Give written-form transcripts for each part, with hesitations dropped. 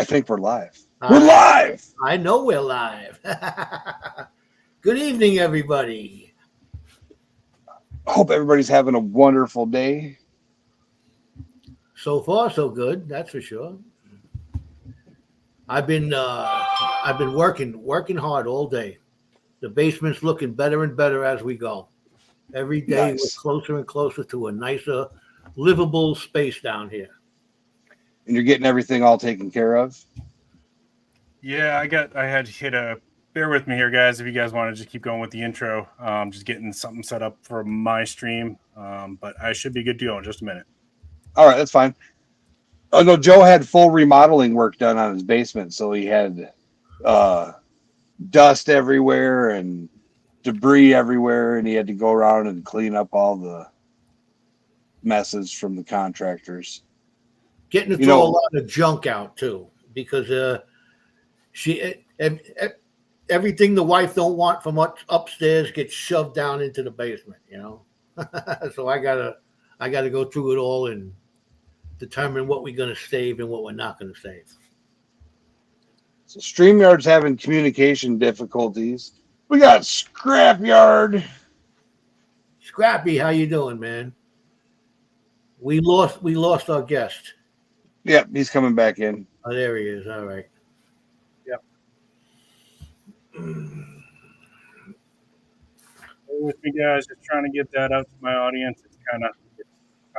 think we're live. We're live! I know we're live. Good evening, everybody. Hope everybody's having a wonderful day. So far, so good. That's for sure. I've been working hard all day. The basement's looking better and better as we go. Every day Nice. we're closer and closer to a nicer, livable space down here. And you're getting everything all taken care of? Yeah, I had to hit a, bear with me here, guys, if you guys want to just keep going with the intro. Just getting something set up for my stream, but I should be good to go in just a minute. All right, that's fine. Oh, no, Joe had full remodeling work done on his basement, so he had dust everywhere and debris everywhere, and he had to go around and clean up all the messes from the contractors. Getting to throw a lot of junk out, too, because everything the wife don't want from upstairs gets shoved down into the basement, you know. So I gotta go through it all and determine what we're gonna save and what we're not gonna save. So StreamYard's having communication difficulties. We got Scrapyard. Scrappy, how you doing, man? We lost our guest. Yep, he's coming back in. Oh, there he is. All right. Yep. With me, guys, just trying to get that out to my audience. It's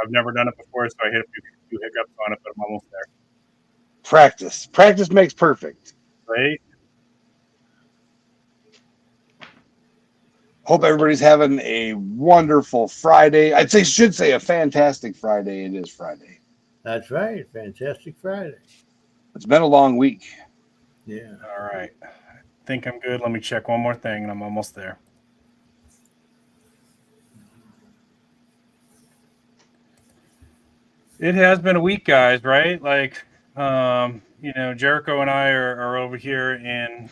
I've never done it before, so I hit a few hiccups on it, but I'm almost there. Practice makes perfect. Right? Hope everybody's having a wonderful Friday. Should say a fantastic Friday. It is Friday. That's right. Fantastic Friday. It's been a long week. Yeah. All right. I think I'm good. Let me check one more thing, and I'm almost there. It has been a week, guys, right? Like, Jericho and I are over here in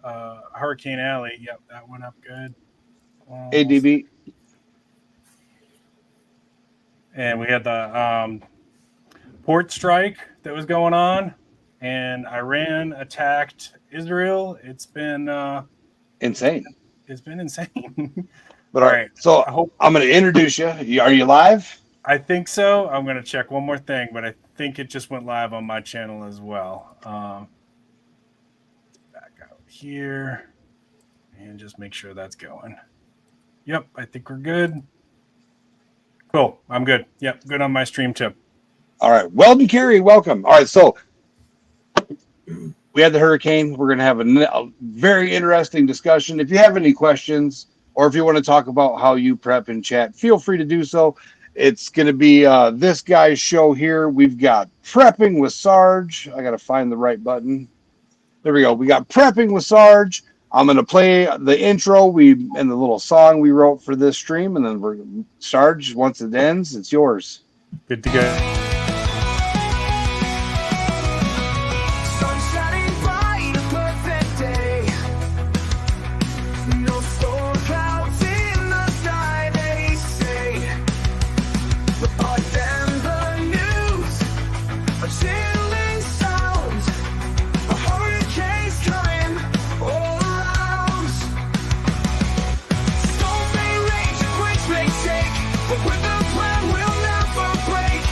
Hurricane Alley. Yep, that went up good. ADB. And we had the port strike that was going on, and Iran attacked Israel. It's been insane. It's been insane. But all right, so I'm going to introduce you. Are you live? I think so. I'm going to check one more thing, but I think it just went live on my channel as well. Back out here and just make sure that's going. Yep, I think we're good. Cool. I'm good. Yep, good on my stream too. All right. Weldon Carey, welcome. All right, so we had the hurricane. We're going to have a very interesting discussion. If you have any questions or if you want to talk about how you prep in chat, feel free to do so. It's going to be this guy's show here. We've got Prepping with Sarge. I got to find the right button. There we go. We got Prepping with Sarge. I'm going to play the intro and the little song we wrote for this stream, and then Sarge, once it ends, it's yours. Good to go. With the plan we'll never break.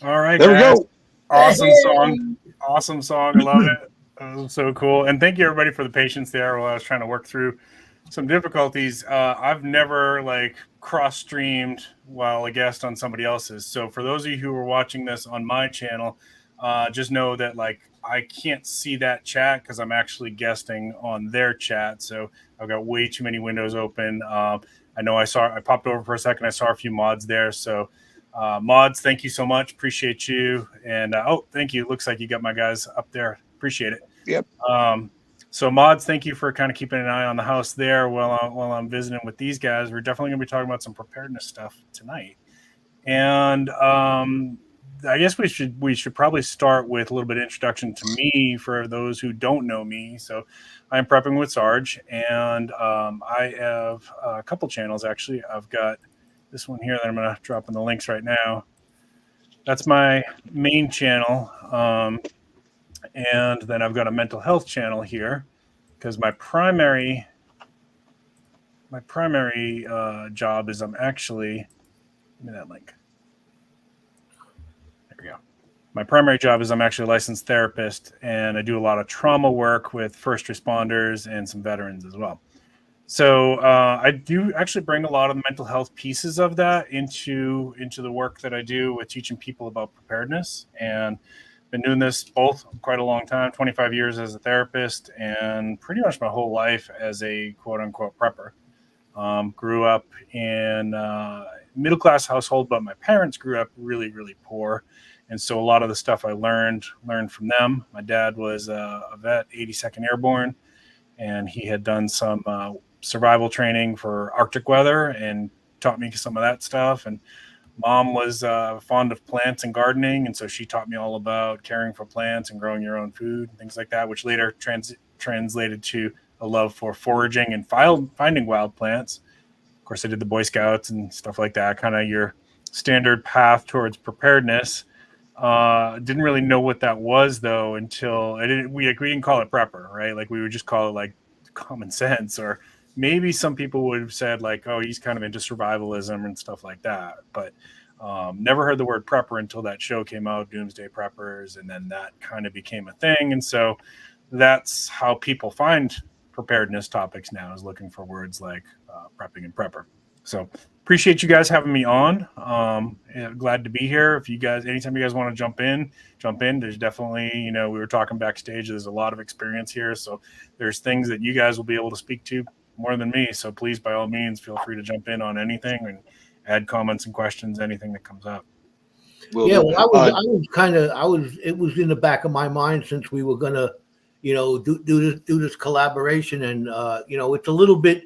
All right, There we guys. go. Awesome song. Awesome song. I love it. It was so cool. And thank you everybody for the patience there while I was trying to work through some difficulties. I've never like cross streamed while a guest on somebody else's. So for those of you who are watching this on my channel, just know that like I can't see that chat because I'm actually guesting on their chat. So I've got way too many windows open. I know I popped over for a second. I saw a few mods there. So mods, thank you so much. Appreciate you. And thank you. Looks like you got my guys up there. Appreciate it. Yep. So mods, thank you for kind of keeping an eye on the house there while I'm visiting with these guys. We're definitely going to be talking about some preparedness stuff tonight. And I guess we should probably start with a little bit of introduction to me for those who don't know me. So I'm Prepping with Sarge, and I have a couple channels actually. I've got this one here that I'm going to drop in the links right now. That's my main channel. And then I've got a mental health channel here because my primary job is I'm actually, give me that link. There we go. My primary job is I'm actually a licensed therapist, and I do a lot of trauma work with first responders and some veterans as well. So I do actually bring a lot of the mental health pieces of that into the work that I do with teaching people about preparedness. And been doing this both quite a long time, 25 years as a therapist, and pretty much my whole life as a quote unquote prepper. Grew up in middle-class household, but my parents grew up really, really poor. And so a lot of the stuff I learned from them. My dad was a vet, 82nd Airborne, and he had done some survival training for Arctic weather and taught me some of that stuff. And mom was fond of plants and gardening, and so she taught me all about caring for plants and growing your own food and things like that, which later translated to a love for foraging and finding wild plants. Of course, I did the Boy Scouts and stuff like that, kind of your standard path towards preparedness. Didn't really know what that was though until we didn't call it prepper, right? Like we would just call it like common sense, or maybe some people would have said like, oh, he's kind of into survivalism and stuff like that. But never heard the word prepper until that show came out, Doomsday Preppers, and then that kind of became a thing. And so that's how people find preparedness topics now, is looking for words like prepping and prepper. So appreciate you guys having me on. Glad to be here. If you guys, anytime you guys want to jump in. There's definitely, we were talking backstage, there's a lot of experience here. So there's things that you guys will be able to speak to more than me. So please, by all means, feel free to jump in on anything and add comments and questions, anything that comes up. It was in the back of my mind since we were going to, do this collaboration. And, it's a little bit,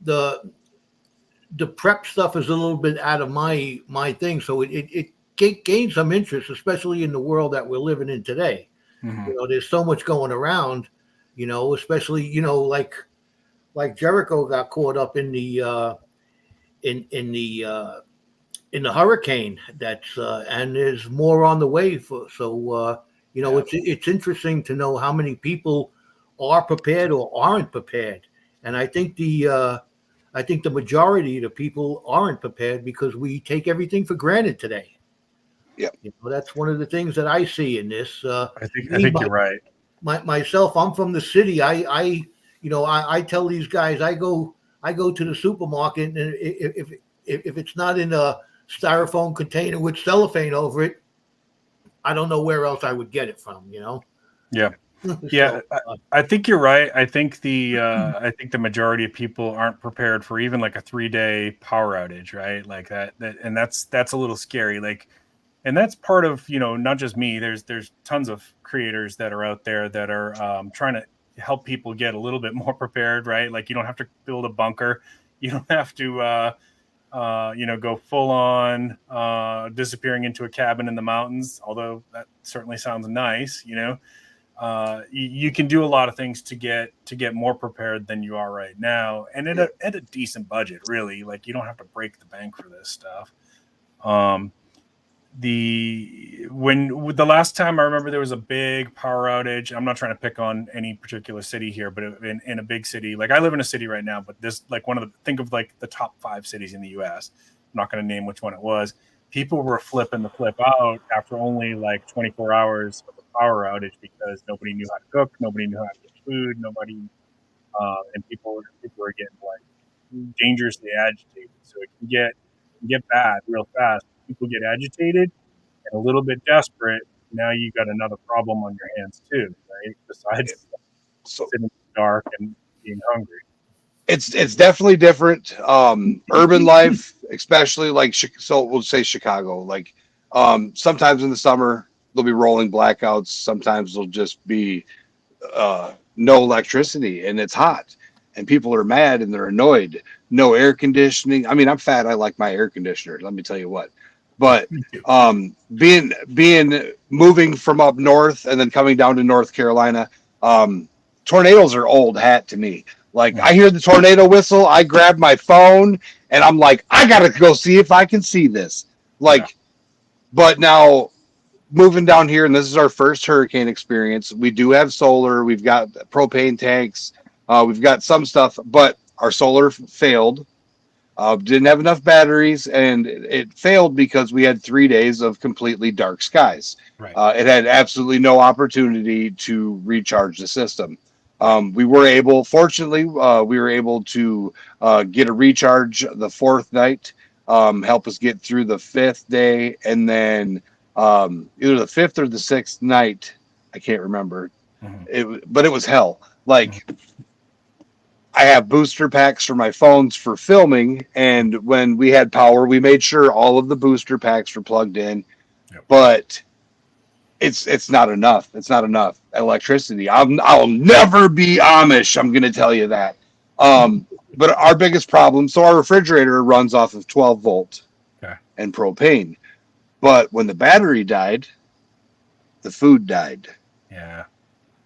the prep stuff is a little bit out of my thing. So it gained some interest, especially in the world that we're living in today. Mm-hmm. There's so much going around, especially, like Jericho got caught up in the hurricane that's and there's more on the way it's interesting to know how many people are prepared or aren't prepared. And I think the majority of the people aren't prepared because we take everything for granted today. Yeah, that's one of the things that I see in this. I think you're right. Myself, I'm from the city. I tell these guys, I go to the supermarket, and if it's not in a styrofoam container with cellophane over it, I don't know where else I would get it from. Yeah. Yeah, I think you're right. I think the majority of people aren't prepared for even like a 3-day power outage, right? Like that, and that's a little scary. Like, and that's part of, not just me. There's tons of creators that are out there that are trying to help people get a little bit more prepared, right? Like you don't have to build a bunker. You don't have to go full on disappearing into a cabin in the mountains, although that certainly sounds nice. You can do a lot of things to get more prepared than you are right now, and at a decent budget, really. Like you don't have to break the bank for this stuff. The last time I remember there was a big power outage. I'm not trying to pick on any particular city here, but in a big city, like I live in a city right now, but this like think of like the top 5 cities in the U.S. I'm not going to name which one it was. people were flipping the flip out after only like 24 hours of a power outage because nobody knew how to cook, nobody knew how to get food, and people were getting like dangerously agitated. So it can get bad real fast. People get agitated and a little bit desperate. Now you got another problem on your hands too, right? Besides So sitting in the dark and being hungry. it's definitely different. Urban life, especially like so we'll say Chicago. Like sometimes in the summer there'll be rolling blackouts. Sometimes there'll just be no electricity and it's hot and people are mad and they're annoyed. No air conditioning. I mean, I'm fat. I like my air conditioner. Let me tell you what. But being moving from up north and then coming down to North Carolina, tornadoes are old hat to me. Like I hear the tornado whistle, I grab my phone and I'm like, I gotta go see if I can see this. Like, but now moving down here, and this is our first hurricane experience. We do have solar. We've got propane tanks. We've got some stuff, but our solar failed. Didn't have enough batteries, and it failed because we had 3 days of completely dark skies. Right. It had absolutely no opportunity to recharge the system. We were able, fortunately, we were able to get a recharge the fourth night, help us get through the fifth day, and then either the fifth or the sixth night, I can't remember. But it was hell. Like I have booster packs for my phones for filming, and when we had power, we made sure all of the booster packs were plugged in. Yep. But it's not enough. It's not enough electricity. I'll never be Amish. I'm going to tell you that. But our biggest problem, so our refrigerator runs off of 12 volt and propane. But when the battery died, the food died. Yeah.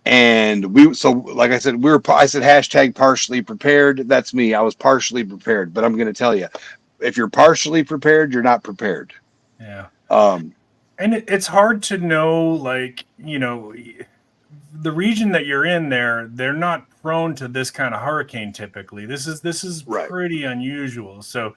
And like I said, I said hashtag partially prepared. That's me. I was partially prepared, but I'm going to tell you, if you're partially prepared, you're not prepared. Yeah. And it's hard to know, like, the region that you're in there, they're not prone to this kind of hurricane typically. This is right. Pretty unusual. So,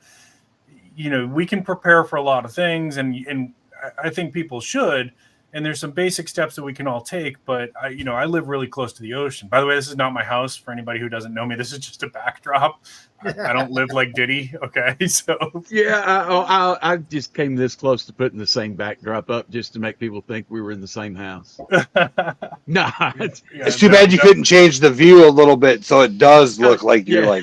we can prepare for a lot of things, and I think people should. And there's some basic steps that we can all take, but I live really close to the ocean. By the way, this is not my house. For anybody who doesn't know me, this is just a backdrop. I don't live like Diddy. Okay, so yeah, I just came this close to putting the same backdrop up just to make people think we were in the same house. No, it's too bad you couldn't change the view a little bit so it does look like you're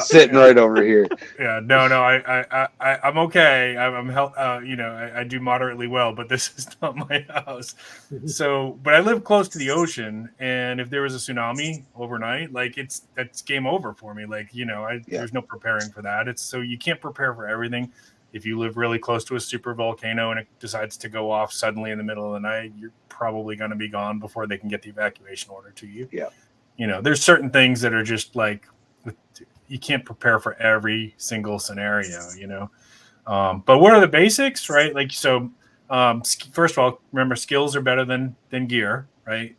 sitting right over here. Yeah, no, I'm okay. I do moderately well, but this is not my house. So, but I live close to the ocean, and if there was a tsunami overnight, like that's game over for me. Like, there's no preparing for that. So you can't prepare for everything. If you live really close to a super volcano and it decides to go off suddenly in the middle of the night, you're probably going to be gone before they can get the evacuation order to you. Yeah. There's certain things that are just like, you can't prepare for every single scenario, but what are the basics, right? Like, so, first of all, remember, skills are better than gear, right?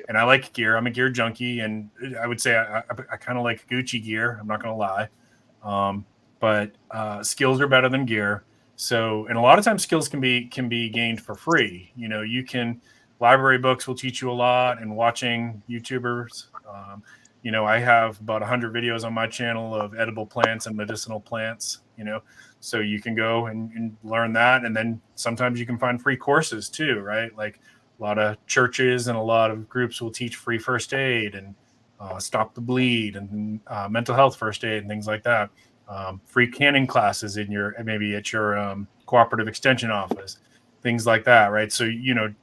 And I like gear. I'm a gear junkie, and I would say I kind of like Gucci gear. I'm not going to lie. But skills are better than gear. So, and a lot of times skills can be gained for free. Library books will teach you a lot, and watching YouTubers. I have about 100 videos on my channel of edible plants and medicinal plants, so you can go and learn that. And then sometimes you can find free courses too, right? Like a lot of churches and a lot of groups will teach free first aid and stop the bleed and mental health first aid and things like that. Free canning classes at your cooperative extension office, things like that, right? So,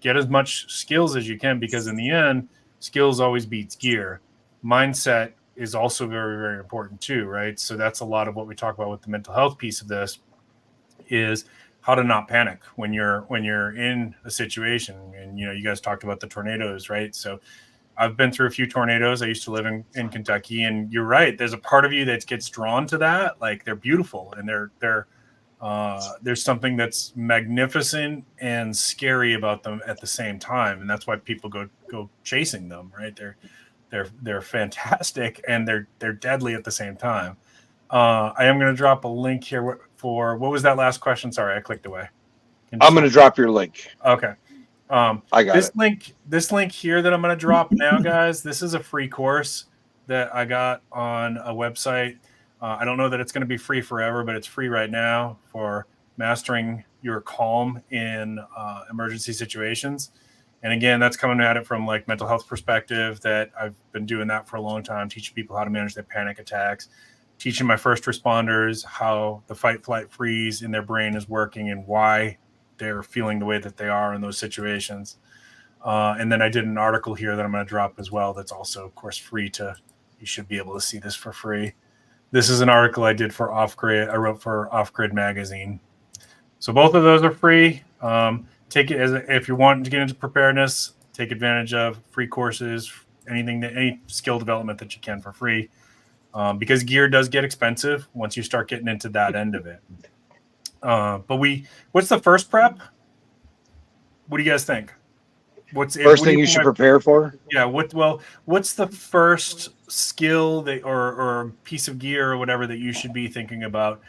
get as much skills as you can, because in the end, skills always beats gear. Mindset is also very, very important too, right? So that's a lot of what we talk about with the mental health piece of this, is how to not panic when you're in a situation. And, you guys talked about the tornadoes, right? So I've been through a few tornadoes. I used to live in Kentucky, and you're right. There's a part of you that gets drawn to that. Like, they're beautiful, and there's something that's magnificent and scary about them at the same time. And that's why people go chasing them, right? They're fantastic, and they're deadly at the same time. I am going to drop a link here for, what was that last question? Sorry, I clicked away. I'm going to drop your link. Okay. I got this it. this link here that I'm going to drop now, guys, this is a free course that I got on a website. I don't know that it's going to be free forever, but it's free right now for mastering your calm in emergency situations. And again, that's coming at it from like mental health perspective, that I've been doing that for a long time, teaching people how to manage their panic attacks, teaching my first responders how the fight, flight, freeze in their brain is working and why they're feeling the way that they are in those situations. And then I did an article here that I'm going to drop as well. That's also, of course, free to, you should be able to see this for free. This is an article I did for Off Grid. I wrote for Off Grid magazine. So both of those are free. Take it as if you're wanting to get into preparedness, take advantage of free courses, any skill development that you can for free. Because gear does get expensive once you start getting into that end of it. But what's the first prep? What do you guys think? First thing you should prepare for? Yeah. What's the first skill that or piece of gear or whatever that you should be thinking about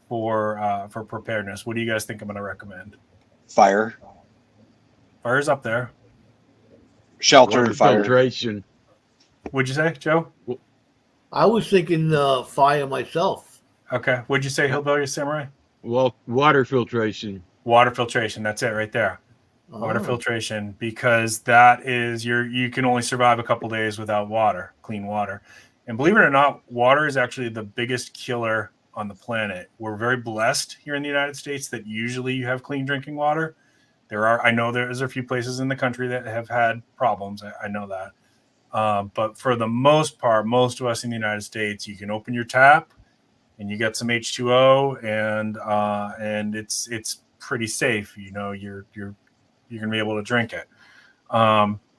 for preparedness? What do you guys think I'm going to recommend? Fire. Fire's up there. Shelter Water and fire. filtration. What'd you say, Joe? I was thinking fire myself. Okay. What'd you say, Hillbilly Samurai? Well, water filtration. Water filtration. That's it right there. Water filtration, because that is you can only survive a couple days without water, clean water. And believe it or not, water is actually the biggest killer on the planet. We're very blessed here in the United States that usually you have clean drinking water. I know there's a few places in the country that have had problems. I know that. But for the most part, most of us in the United States, you can open your tap and you get some H2O and it's pretty safe. You know, you're going to be able to drink it.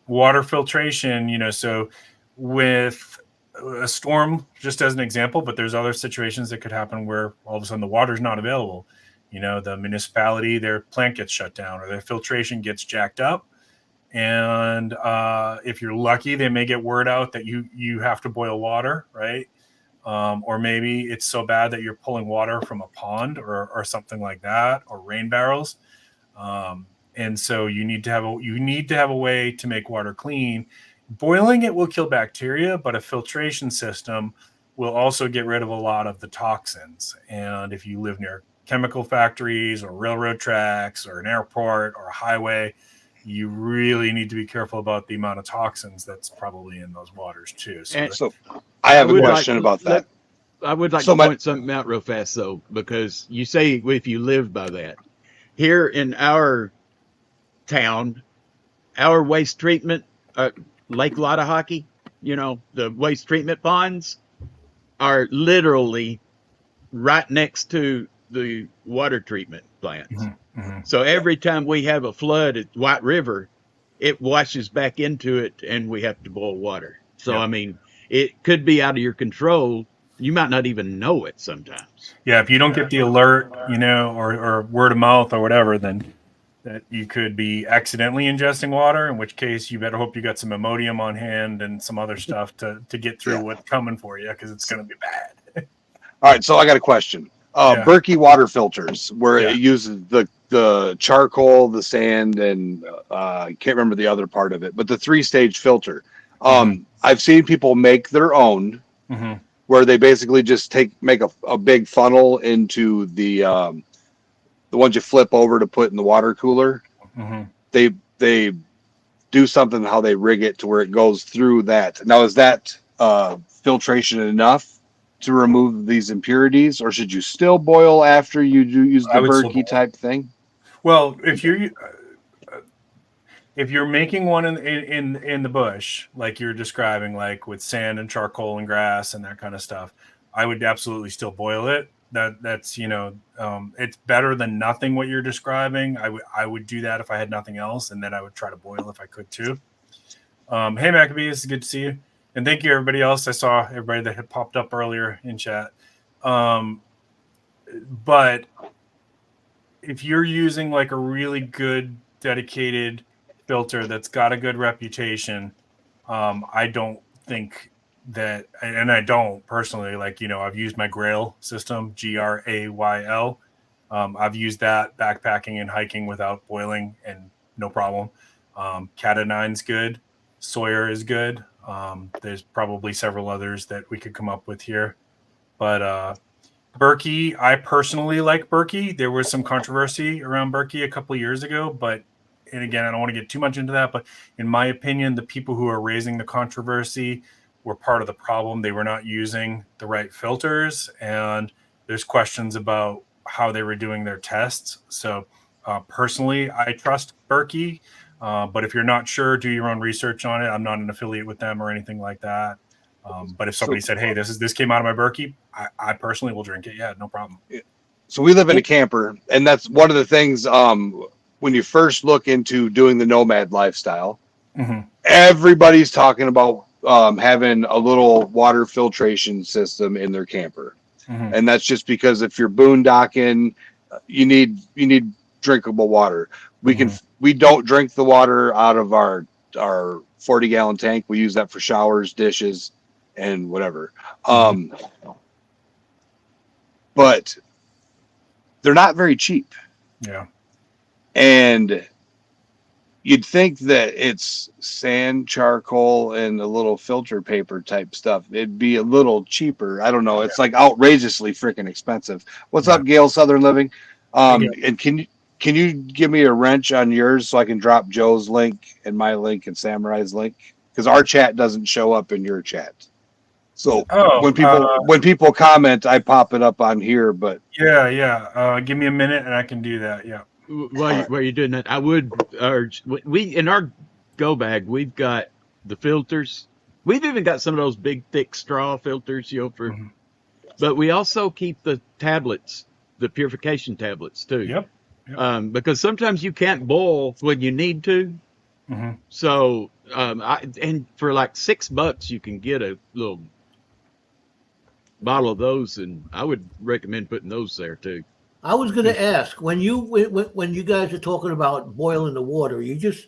Water filtration, so with a storm, just as an example, but there's other situations that could happen where all of a sudden the water's not available. The municipality, their plant gets shut down or their filtration gets jacked up. And if you're lucky, they may get word out that you have to boil water, right? Or maybe it's so bad that you're pulling water from a pond or something like that, or rain barrels. And so you need to have a way to make water clean. Boiling it will kill bacteria, but a filtration system will also get rid of a lot of the toxins. And if you live near chemical factories or railroad tracks or an airport or a highway, you really need to be careful about the amount of toxins that's probably in those waters too. So I have a question about that. I would like to point something out real fast, though, because you say if you live by that. Here in our town, our waste treatment, Lake Lottahocky, the waste treatment ponds are literally right next to the water treatment plants. Mm-hmm, mm-hmm. So every time we have a flood at White River, it washes back into it and we have to boil water. So, Yep. I mean, it could be out of your control. You might not even know it sometimes. Yeah, if you don't get the alert, or word of mouth or whatever, then that you could be accidentally ingesting water, in which case you better hope you got some Imodium on hand and some other stuff to get through what's coming for you, because it's going to be bad. All right, so I got a question. Berkey water filters, where it uses the charcoal, the sand, and I can't remember the other part of it, but the 3-stage filter. I've seen people make their own, where they basically just make a big funnel into the ones you flip over to put in the water cooler. They do something how they rig it to where it goes through that. Now, is that filtration enough to remove these impurities, or should you still boil after you do use the Berkey type thing? Well, if you're making one in the bush, like you're describing, like with sand and charcoal and grass and that kind of stuff, I would absolutely still boil it. That's it's better than nothing what you're describing. I would do that if I had nothing else, and then I would try to boil if I could too. Hey Maccabee, it's good to see you. And thank you, everybody else. I saw everybody that had popped up earlier in chat. But if you're using like a really good, dedicated filter that's got a good reputation, I don't think that, and I don't personally, I've used my Grail system, GRAYL. I've used that backpacking and hiking without boiling and no problem. Cat-O'-9's good. Sawyer is good. There's probably several others that we could come up with here. But Berkey, I personally like Berkey. There was some controversy around Berkey a couple of years ago, and again, I don't want to get too much into that, but in my opinion, the people who are raising the controversy were part of the problem. They were not using the right filters, and there's questions about how they were doing their tests. So personally, I trust Berkey, but if you're not sure, do your own research on it. I'm not an affiliate with them or anything like that. But if somebody said, "Hey, this came out of my Berkey," I personally will drink it. Yeah, no problem. So we live in a camper, and that's one of the things. When you first look into doing the nomad lifestyle, everybody's talking about having a little water filtration system in their camper, and that's just because if you're boondocking, you need drinkable water. We don't drink the water out of our 40-gallon tank. We use that for showers, dishes, and whatever. But they're not very cheap. Yeah. And you'd think that it's sand, charcoal, and a little filter paper type stuff. It'd be a little cheaper. I don't know. It's like outrageously freaking expensive. What's up, Gail Southern Living? And can you give me a wrench on yours so I can drop Joe's link and my link and Samurai's link? Because our chat doesn't show up in your chat. So when people comment, I pop it up on here. But give me a minute and I can do that. Yeah. While you're doing that, I would urge, we in our go bag, we've got the filters. We've even got some of those big thick straw filters, but we also keep the tablets, the purification tablets too. Yep. Because sometimes you can't boil when you need to. So and for like $6 you can get a little bottle of those, and I would recommend putting those there too. I was going to ask, when you guys are talking about boiling the water, are you just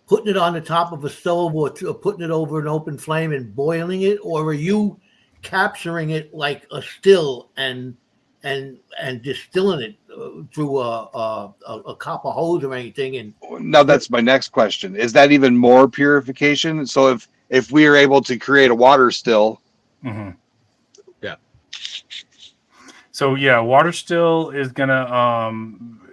putting it on the top of a stove or putting it over an open flame and boiling it, or are you capturing it like a still and distilling it through a copper hose or anything? And now that's my next question. Is that even more purification? So if we are able to create a water still, So water still is gonna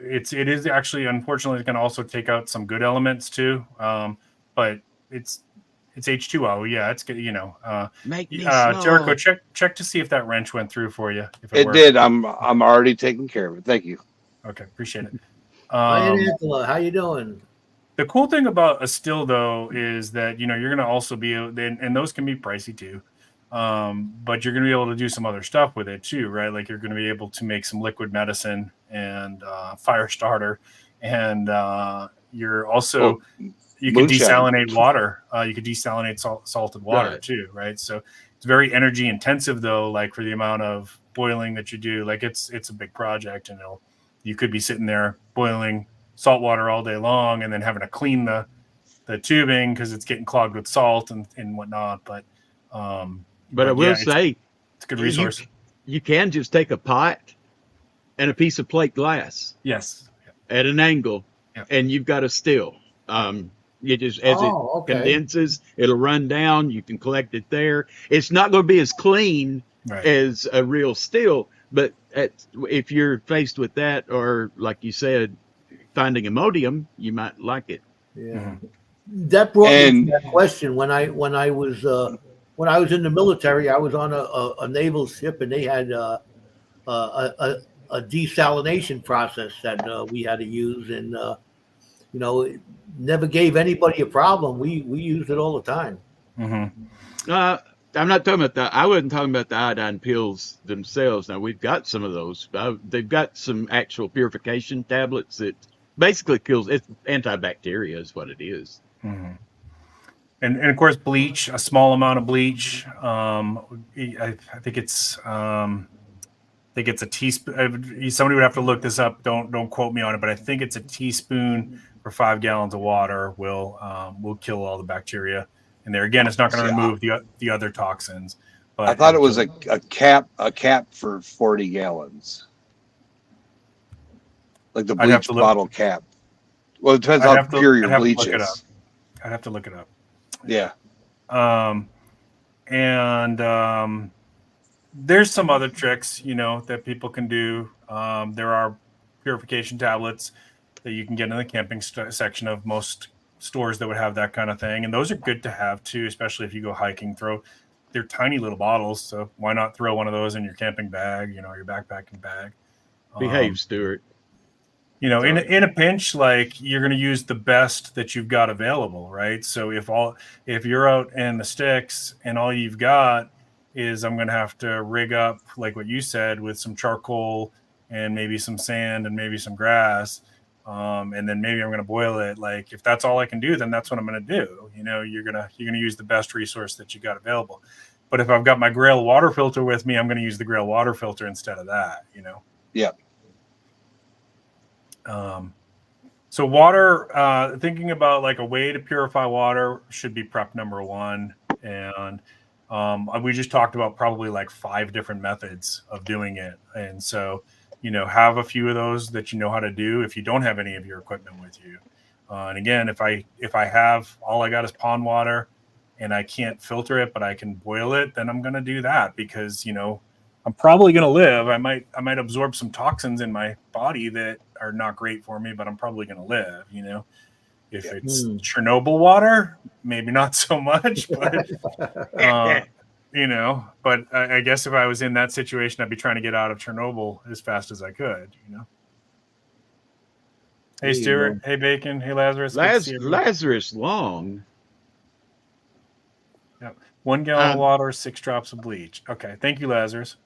it is actually, unfortunately, it's gonna also take out some good elements too. But it's H2O. Yeah, it's good. Jericho, check to see if that wrench went through for you. If it did, I'm already taking care of it. Thank you. Okay, appreciate it. Hi, Angela, how you doing? The cool thing about a still though is that you're gonna also be, and those can be pricey too. But you're going to be able to do some other stuff with it too, right? Like you're going to be able to make some liquid medicine and fire starter, and you're also you can desalinate water. You could desalinate salted water too, right? So it's very energy intensive though. Like for the amount of boiling that you do, like it's a big project, and you could be sitting there boiling salt water all day long, and then having to clean the tubing because it's getting clogged with salt and whatnot. But I will say, it's a good resource. You can just take a pot and a piece of plate glass. Yes. At an angle, and you've got a still. You just it condenses, it'll run down. You can collect it there. It's not going to be as clean as a real still, but if you're faced with that, or like you said, finding Imodium, you might like it. Yeah. That brought me to that question. When I was in the military, I was on a naval ship, and they had a desalination process that we had to use, and it never gave anybody a problem. We used it all the time. I'm not talking about that. I wasn't talking about the iodine pills themselves. Now we've got some of those. They've got some actual purification tablets that basically kills. It's antibacteria is what it is. And of course, bleach, a small amount of bleach. I think it's a teaspoon. Somebody would have to look this up. Don't quote me on it, but I think it's a teaspoon for 5 gallons of water will kill all the bacteria in there. Again, it's not going to remove the other toxins. But I thought it was a cap for 40 gallons. like the I'd have bleach to look. bottle cap. Well, it depends I'd how have to. pure I'd your have to bleach look it up. is. I'd have to look it up. Yeah. And there's some other tricks, that people can do. There are purification tablets that you can get in the camping section of most stores that would have that kind of thing, and those are good to have too, especially if you go hiking. They're tiny little bottles, so why not throw one of those in your camping bag, your backpacking bag. Behave, Stuart. In a pinch, like, you're going to use the best that you've got available, right? So if you're out in the sticks and all you've got is, I'm going to have to rig up, like what you said, with some charcoal and maybe some sand and maybe some grass, and then maybe I'm going to boil it. Like, if that's all I can do, then that's what I'm going to do. You're gonna use the best resource that you got available. But if I've got my ℍ𝕠𝕤 water filter with me, I'm going to use the ℍ𝕠𝕤 water filter instead of that. Yeah. So water, thinking about like a way to purify water should be prep number one. And we just talked about probably like 5 different methods of doing it. And so, have a few of those that you know how to do if you don't have any of your equipment with you. And again, if I have all I got is pond water and I can't filter it, but I can boil it, then I'm going to do that because, I'm probably going to live. I might absorb some toxins in my body that are not great for me, but I'm probably going to live, If it's Chernobyl water, maybe not so much, but, but I guess if I was in that situation, I'd be trying to get out of Chernobyl as fast as I could, Hey, Stuart. Hey, Bacon. Hey, Lazarus. Lazarus Long. Yep. 1 gallon of water, 6 drops of bleach. Okay. Thank you, Lazarus.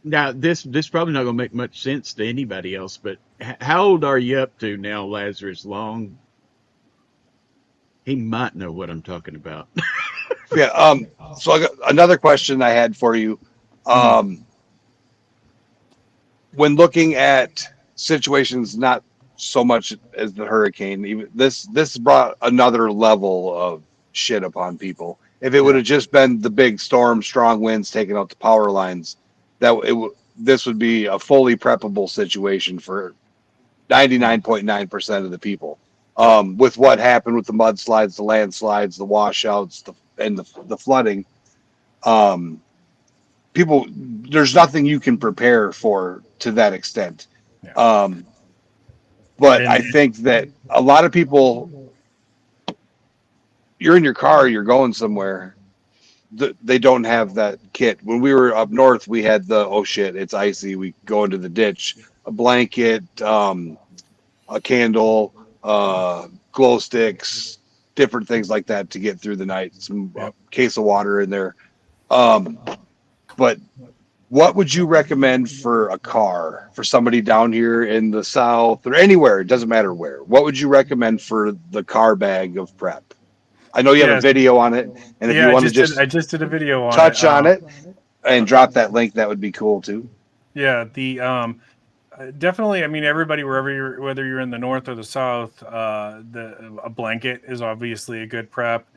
Now, this probably not going to make much sense to anybody else, but how old are you up to now, Lazarus Long? He might know what I'm talking about. Yeah. So I got another question I had for you. When looking at situations, not so much as the hurricane, even this brought another level of shit upon people. If it would have just been the big storm, strong winds taking out the power lines, this would be a fully preppable situation for 99.9% of the people. With what happened with the mudslides, the landslides, the washouts, and the flooding, people, there's nothing you can prepare for to that extent. Yeah. But I think that a lot of people, you're in your car, you're going somewhere, they don't have that kit. When we were up north, we had oh shit, it's icy, we go into the ditch, a blanket, a candle, glow sticks, different things like that to get through the night, some case of water in there. But what would you recommend for a car for somebody down here in the South or anywhere? It doesn't matter where. What would you recommend for the car bag of prep? I know you have a video on it, and if you want to I just did a video on touch on it and drop that link, that would be cool too. Yeah, definitely. I mean, everybody, whether you're in the North or the South, a blanket is obviously a good prep.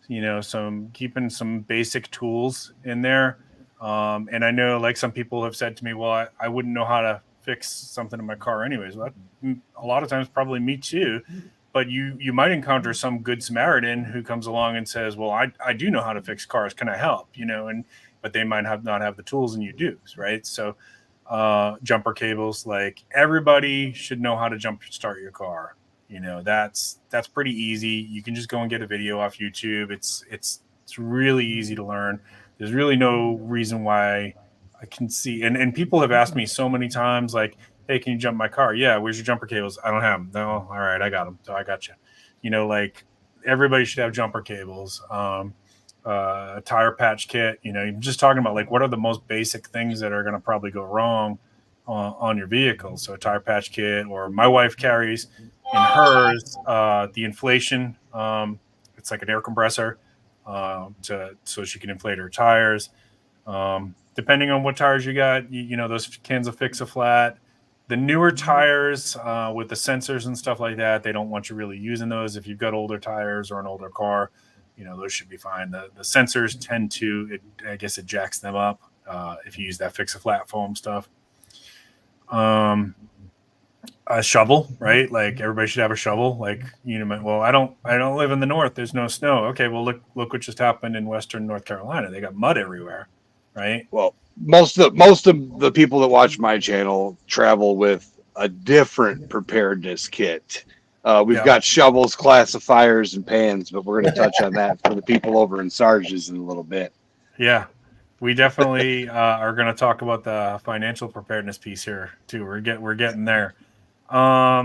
Keeping some basic tools in there. And I know, like, some people have said to me, well, I wouldn't know how to fix something in my car anyways. Well, a lot of times, probably me too. But you might encounter some good Samaritan who comes along and says, well, I do know how to fix cars. Can I help? But they might not have the tools and you do, right? So jumper cables, like, everybody should know how to jump start your car. That's pretty easy. You can just go and get a video off YouTube. It's really easy to learn. There's really no reason why I can see. And people have asked me so many times, like, hey, can you jump my car? Yeah, where's your jumper cables? I don't have them. No, all right, I got them. So I got you. Like, everybody should have jumper cables. A tire patch kit. You're just talking about, like, what are the most basic things that are going to probably go wrong on your vehicle. So a tire patch kit, or my wife carries in hers the inflation. It's like an air compressor so she can inflate her tires. Depending on what tires you got, those cans of Fix-A-Flat. The newer tires with the sensors and stuff like that, they don't want you really using those. If you've got older tires or an older car, those should be fine. The sensors tend to, I guess it jacks them up if you use that Fix-A-Flat foam stuff. A shovel, right? Like everybody should have a shovel. Like, you know, well, I don't live in the north. There's no snow. Okay, well, look what just happened in Western North Carolina. They got mud everywhere, right? Well, most of the people that watch my channel travel with a different preparedness kit. We've got shovels, classifiers, and pans, but we're going to touch on that for the people over in Sarge's in a little bit. Yeah, we definitely are going to talk about the financial preparedness piece here too. We're getting there. I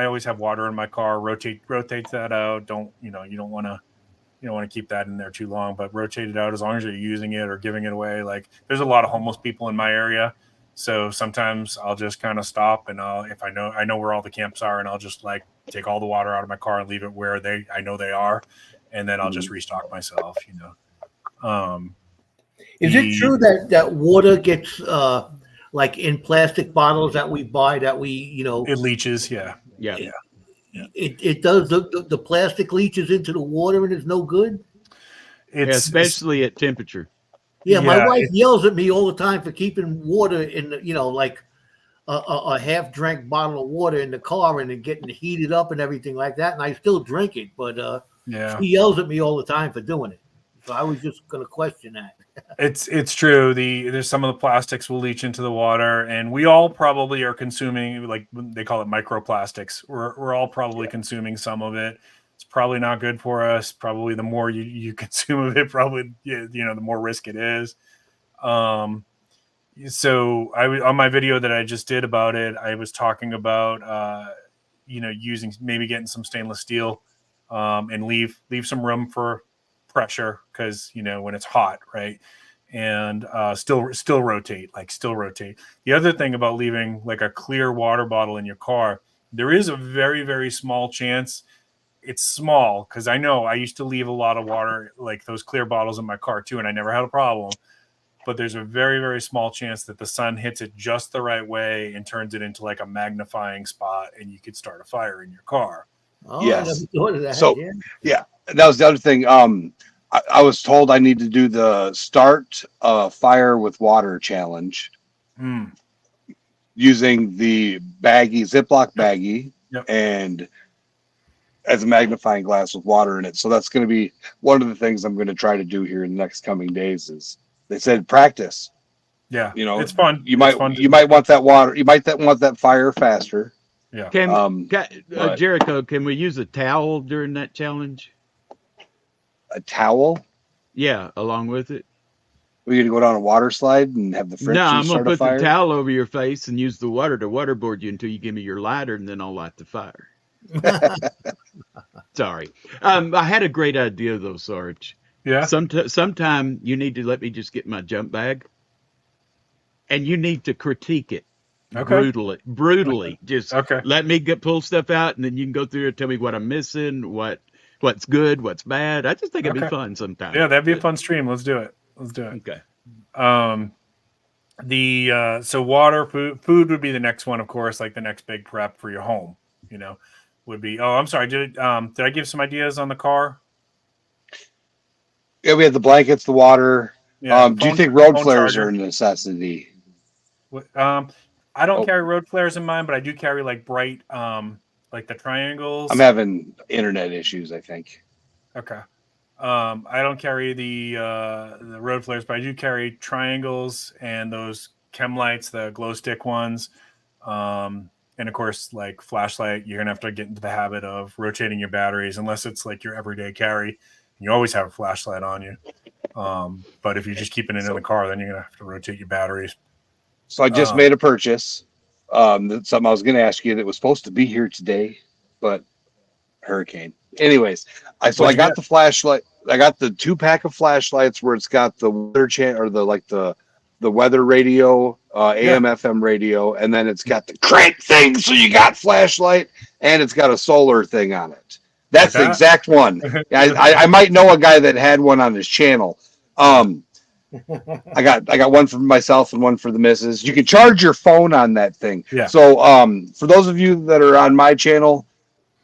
always have water in my car. Rotate that out. You don't want to keep that in there too long, but rotate it out as long as you're using it or giving it away. Like there's a lot of homeless people in my area. So sometimes I'll just kind of stop and if I know where all the camps are, and I'll just like take all the water out of my car and leave it where I know they are. And then I'll just restock myself, Is it true that water gets like in plastic bottles that we buy it leaches? Yeah. It does the plastic leaches into the water and it's no good. Especially at temperature. Yeah, my wife yells at me all the time for keeping water in like a half drank bottle of water in the car and then getting heated up and everything like that. And I still drink it, but she yells at me all the time for doing it. So I was just going to question that. It's true. There's some of the plastics will leach into the water, and we all probably are consuming, like they call it microplastics. We're all probably consuming some of it. It's probably not good for us. Probably the more you consume of it, probably the more risk it is. So on my video that I just did about it, I was talking about getting some stainless steel and leave some room for pressure because when it's hot, right? And still rotate. The other thing about leaving like a clear water bottle in your car, there is a very, very small chance. It's small because I know I used to leave a lot of water, like those clear bottles in my car too, and I never had a problem. But there's a very, very small chance that the sun hits it just the right way and turns it into like a magnifying spot, and you could start a fire in your car. Oh, yes. I never thought of that. So yeah, that was the other thing. I was told I need to do the start fire with water challenge using the Ziploc baggie and as a magnifying glass with water in it. So that's going to be one of the things I'm going to try to do here in the next coming days. Is they said practice. Yeah, it's fun. You might want that water. You might want that fire faster. Yeah. Jericho, can we use a towel during that challenge? A towel? Yeah, along with it. We're going to go down a water slide and have the friction No, I'm start going to a put fire? the towel over your face and use the water to waterboard you until you give me your lighter, and then I'll light the fire. Sorry. I had a great idea, though, Sarge. Yeah. Sometime you need to let me just get my jump bag, and you need to critique it. Okay. Brutally. Just let me pull stuff out, and then you can go through and tell me what I'm missing, what's good, what's bad. I just think it'd be fun sometime. Yeah, that'd be a fun stream. Let's do it. Okay. So water, food would be the next one, of course, like the next big prep for your home, would be. Oh, I'm sorry. Did I give some ideas on the car? Yeah, we have the blankets, the water. Yeah, do you think road flares are a necessity? I don't carry road flares in mine, but I do carry like bright, like the triangles. I'm having internet issues, I think. Okay. I don't carry the road flares, but I do carry triangles and those chem lights, the glow stick ones. And of course, like flashlight, you're gonna have to get into the habit of rotating your batteries, unless it's like your everyday carry. You always have a flashlight on you. But if you're just keeping it in the car, then you're gonna have to rotate your batteries. So I just made a purchase. That's something I was going to ask you that was supposed to be here today, but hurricane. Anyways, I got the flashlight. I got the 2-pack of flashlights where it's got the weather the weather radio, AM FM radio, and then it's got the crank thing. So you got flashlight and it's got a solar thing on it. That's the exact one. I might know a guy that had one on his channel. I got one for myself and one for the missus. You can charge your phone on that thing. Yeah. So for those of you that are on my channel,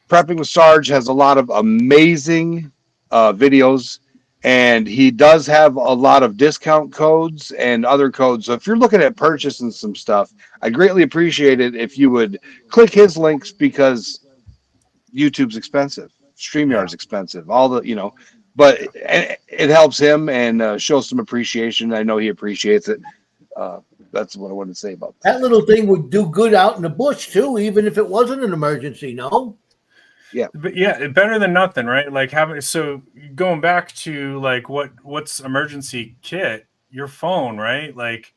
Prepping with Sarge has a lot of amazing videos, and he does have a lot of discount codes and other codes. So if you're looking at purchasing some stuff, I greatly appreciate it if you would click his links, because YouTube's expensive, StreamYard's expensive, all the, but it helps him and shows some appreciation. I know he appreciates it. That's what I wanted to say about that little thing would do good out in the bush too, even if it wasn't an emergency. No. But yeah, better than nothing, right? Like so going back to like what's emergency kit, your phone, right? Like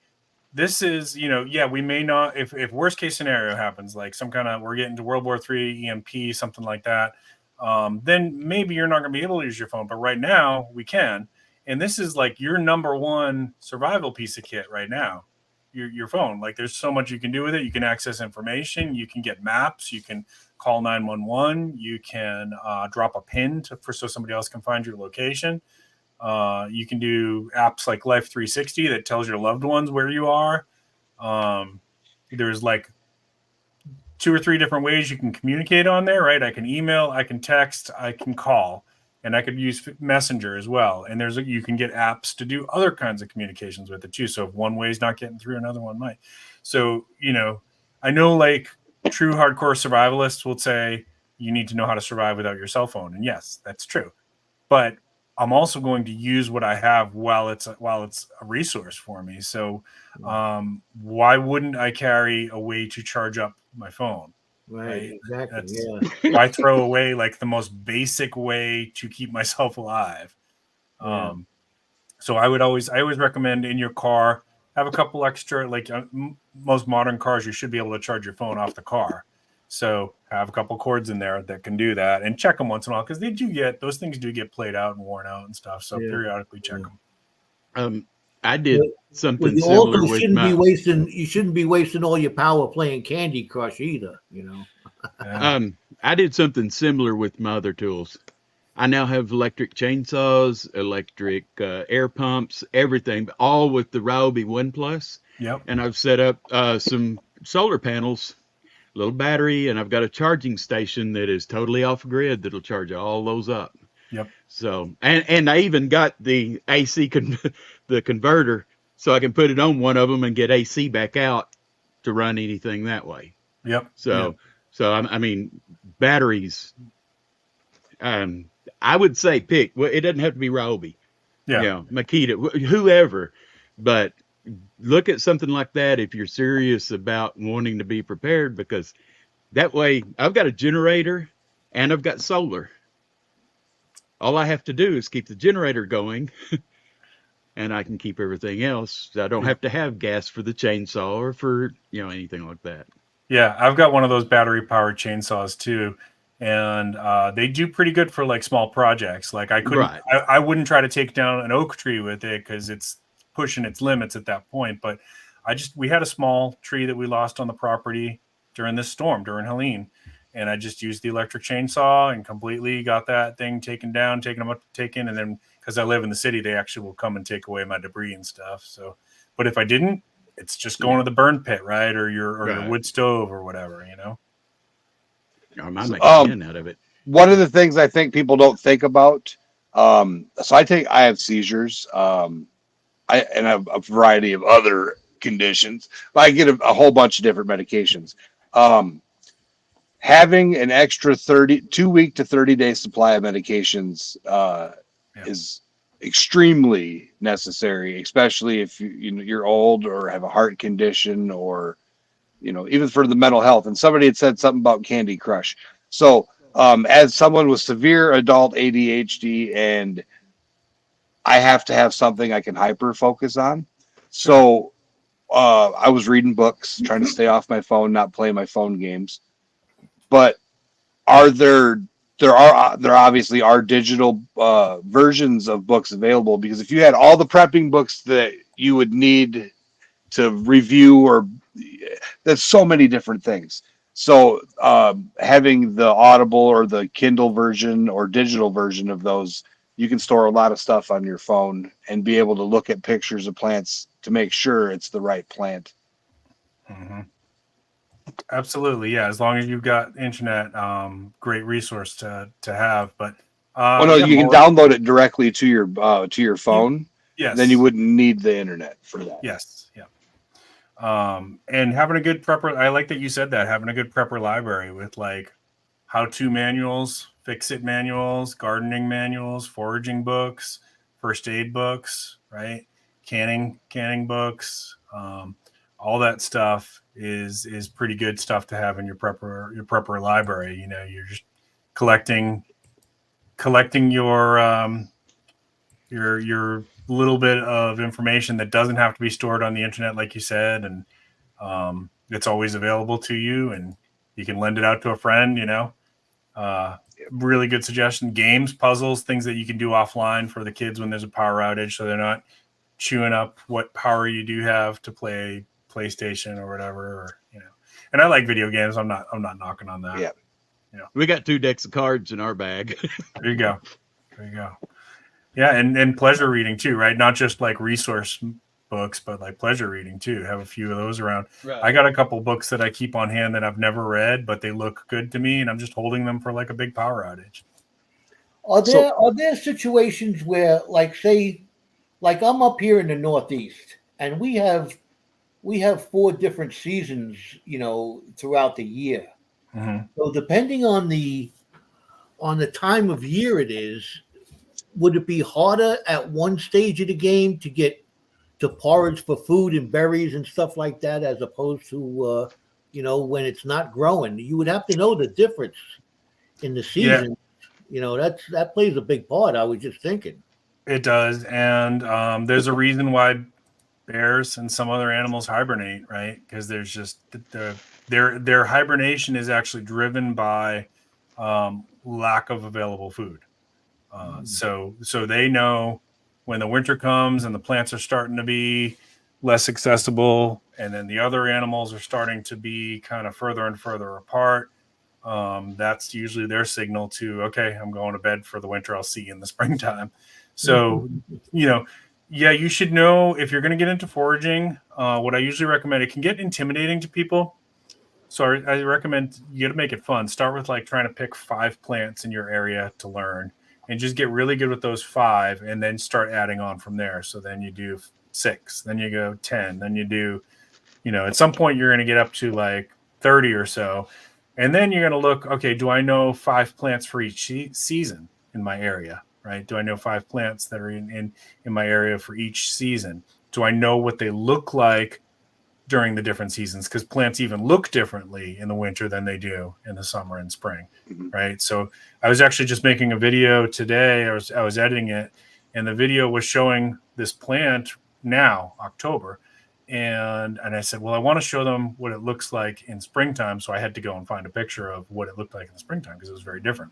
this is, we may not, if worst case scenario happens, like some kind of, we're getting to World War III, EMP, something like that, then maybe you're not going to be able to use your phone. But right now we can. And this is like your number one survival piece of kit right now, your phone. Like there's so much you can do with it. You can access information. You can get maps. You can call 911. You can drop a pin so somebody else can find your location. You can do apps like Life 360 that tells your loved ones where you are. There's like 2 or 3 different ways you can communicate on there, right? I can email, I can text, I can call, and I could use Messenger as well. And you can get apps to do other kinds of communications with it too. So if one way is not getting through, another one might. So, I know like true hardcore survivalists will say you need to know how to survive without your cell phone. And yes, that's true. But I'm also going to use what I have while it's a resource for me. So why wouldn't I carry a way to charge up my phone? Right? Exactly. Why throw away like the most basic way to keep myself alive? So I always recommend in your car, have a couple extra, like most modern cars, you should be able to charge your phone off the car. So have a couple cords in there that can do that, and check them once in a while, because those things do get played out and worn out and stuff. So periodically check them. I did something similar with you shouldn't be wasting all your power playing Candy Crush either, I did something similar with my other tools. I now have electric chainsaws, electric air pumps, everything, all with the Ryobi One Plus. Yep. And I've set up some solar panels, little battery, and I've got a charging station that is totally off grid that'll charge all those up. Yep. So, and I even got the AC the converter, so I can put it on one of them and get AC back out to run anything that way. Yep. So I mean, batteries. I would say pick. Well, it doesn't have to be Ryobi. Yeah. Makita, whoever, but look at something like that if you're serious about wanting to be prepared, because that way I've got a generator and I've got solar. All I have to do is keep the generator going and I can keep everything else. I don't have to have gas for the chainsaw or for, anything like that. Yeah. I've got one of those battery powered chainsaws too. And they do pretty good for like small projects. Like I wouldn't try to take down an oak tree with it because it's pushing its limits at that point. But we had a small tree that we lost on the property during this storm, during Helene. And I just used the electric chainsaw and completely got that thing taken down, and then because I live in the city, they actually will come and take away my debris and stuff. So, but if I didn't, it's just going to the burn pit, right? Or your wood stove or whatever, I might make a pen out of it. One of the things I think people don't think about, so I have seizures. I have a variety of other conditions, but I get a whole bunch of different medications. Having an extra 2 week to 30-day supply of medications is extremely necessary, especially if you're old or have a heart condition, or even for the mental health. And somebody had said something about Candy Crush. So as someone with severe adult ADHD, and I have to have something I can hyper focus on. So I was reading books, trying to stay off my phone, not play my phone games. But there obviously are digital versions of books available, because if you had all the prepping books that you would need to review, or there's so many different things. So having the Audible or the Kindle version or digital version of those, you can store a lot of stuff on your phone and be able to look at pictures of plants to make sure it's the right plant. Mm-hmm. Absolutely. Yeah. As long as you've got internet, great resource to have. But Oh no, Yeah, you can more. download it directly to your phone. Yes. Then you wouldn't need the internet for that. Yes. Yeah. And having a good prepper. I like that you said that, having a good prepper library with like how-to manuals, fix-it manuals, gardening manuals, foraging books, first aid books, right? Canning books, all that stuff is pretty good stuff to have in your prepper library. You know, you're just collecting your little bit of information that doesn't have to be stored on the internet, like you said, and it's always available to you, and you can lend it out to a friend. You know, really good suggestion. Games, puzzles, things that you can do offline for the kids when there's a power outage, so they're not chewing up what power you do have to play PlayStation or whatever. Or, you know, and I like video games. I'm not knocking on that. Yeah. You know, We got 2 decks of cards in our bag. there you go. There you go. Yeah, and pleasure reading too, right? Not just like resource books, but like pleasure reading too. Have a few of those around. Right. I got a couple books that I keep on hand that I've never read, but they look good to me, and I'm just holding them for like a big power outage. Are there situations where, like, say, like I'm up here in the Northeast, and we have 4 different seasons, you know, throughout the year. Mm-hmm. So depending on the time of year it is, would it be harder at one stage of the game to get to forage for food and berries and stuff like that, as opposed to you know, when it's not growing? You would have to know the difference in the season. You know, that plays a big part. I was just thinking. It does, and there's a reason why bears and some other animals hibernate, right? Because there's just their hibernation is actually driven by lack of available food. So they know when the winter comes and the plants are starting to be less accessible, and then the other animals are starting to be kind of further and further apart. That's usually their signal to, okay, I'm going to bed for the winter. I'll see you in the springtime. So, you know, yeah, you should know if you're going to get into foraging. What I usually recommend, it can get intimidating to people. So I recommend you got to make it fun. Start with like trying to pick 5 plants in your area to learn, and just get really good with those 5, and then start adding on from there. So then you do 6, then you go 10, then you do, you know, at some point you're going to get up to like 30 or so. And then you're going to look, okay, do I know 5 plants for each season in my area, right? Do I know 5 plants that are in my area for each season? Do I know what they look like during the different seasons? Because plants even look differently in the winter than they do in the summer and spring, right? So I was actually just making a video today. I was editing it, and the video was showing this plant now, October. And I said, well, I want to show them what it looks like in springtime. So I had to go and find a picture of what it looked like in the springtime, because it was very different.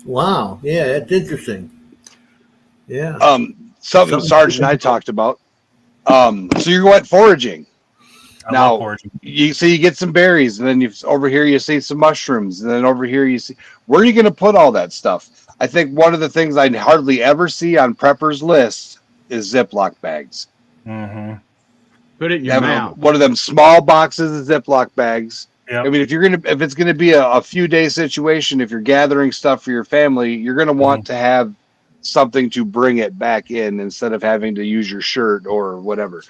Wow. Yeah, that's interesting. Yeah. Something Sarge and I talked about. So you're going foraging. I love foraging. You get some berries, and then over here you see some mushrooms, and then over here you see, where are you going to put all that stuff? I think one of the things I hardly ever see on preppers' lists is Ziploc bags. Mm-hmm. Put it in your mouth. One of them small boxes of Ziploc bags. Yep. I mean, if it's gonna be a few day situation, if you're gathering stuff for your family, you're gonna want to have something to bring it back in instead of having to use your shirt or whatever.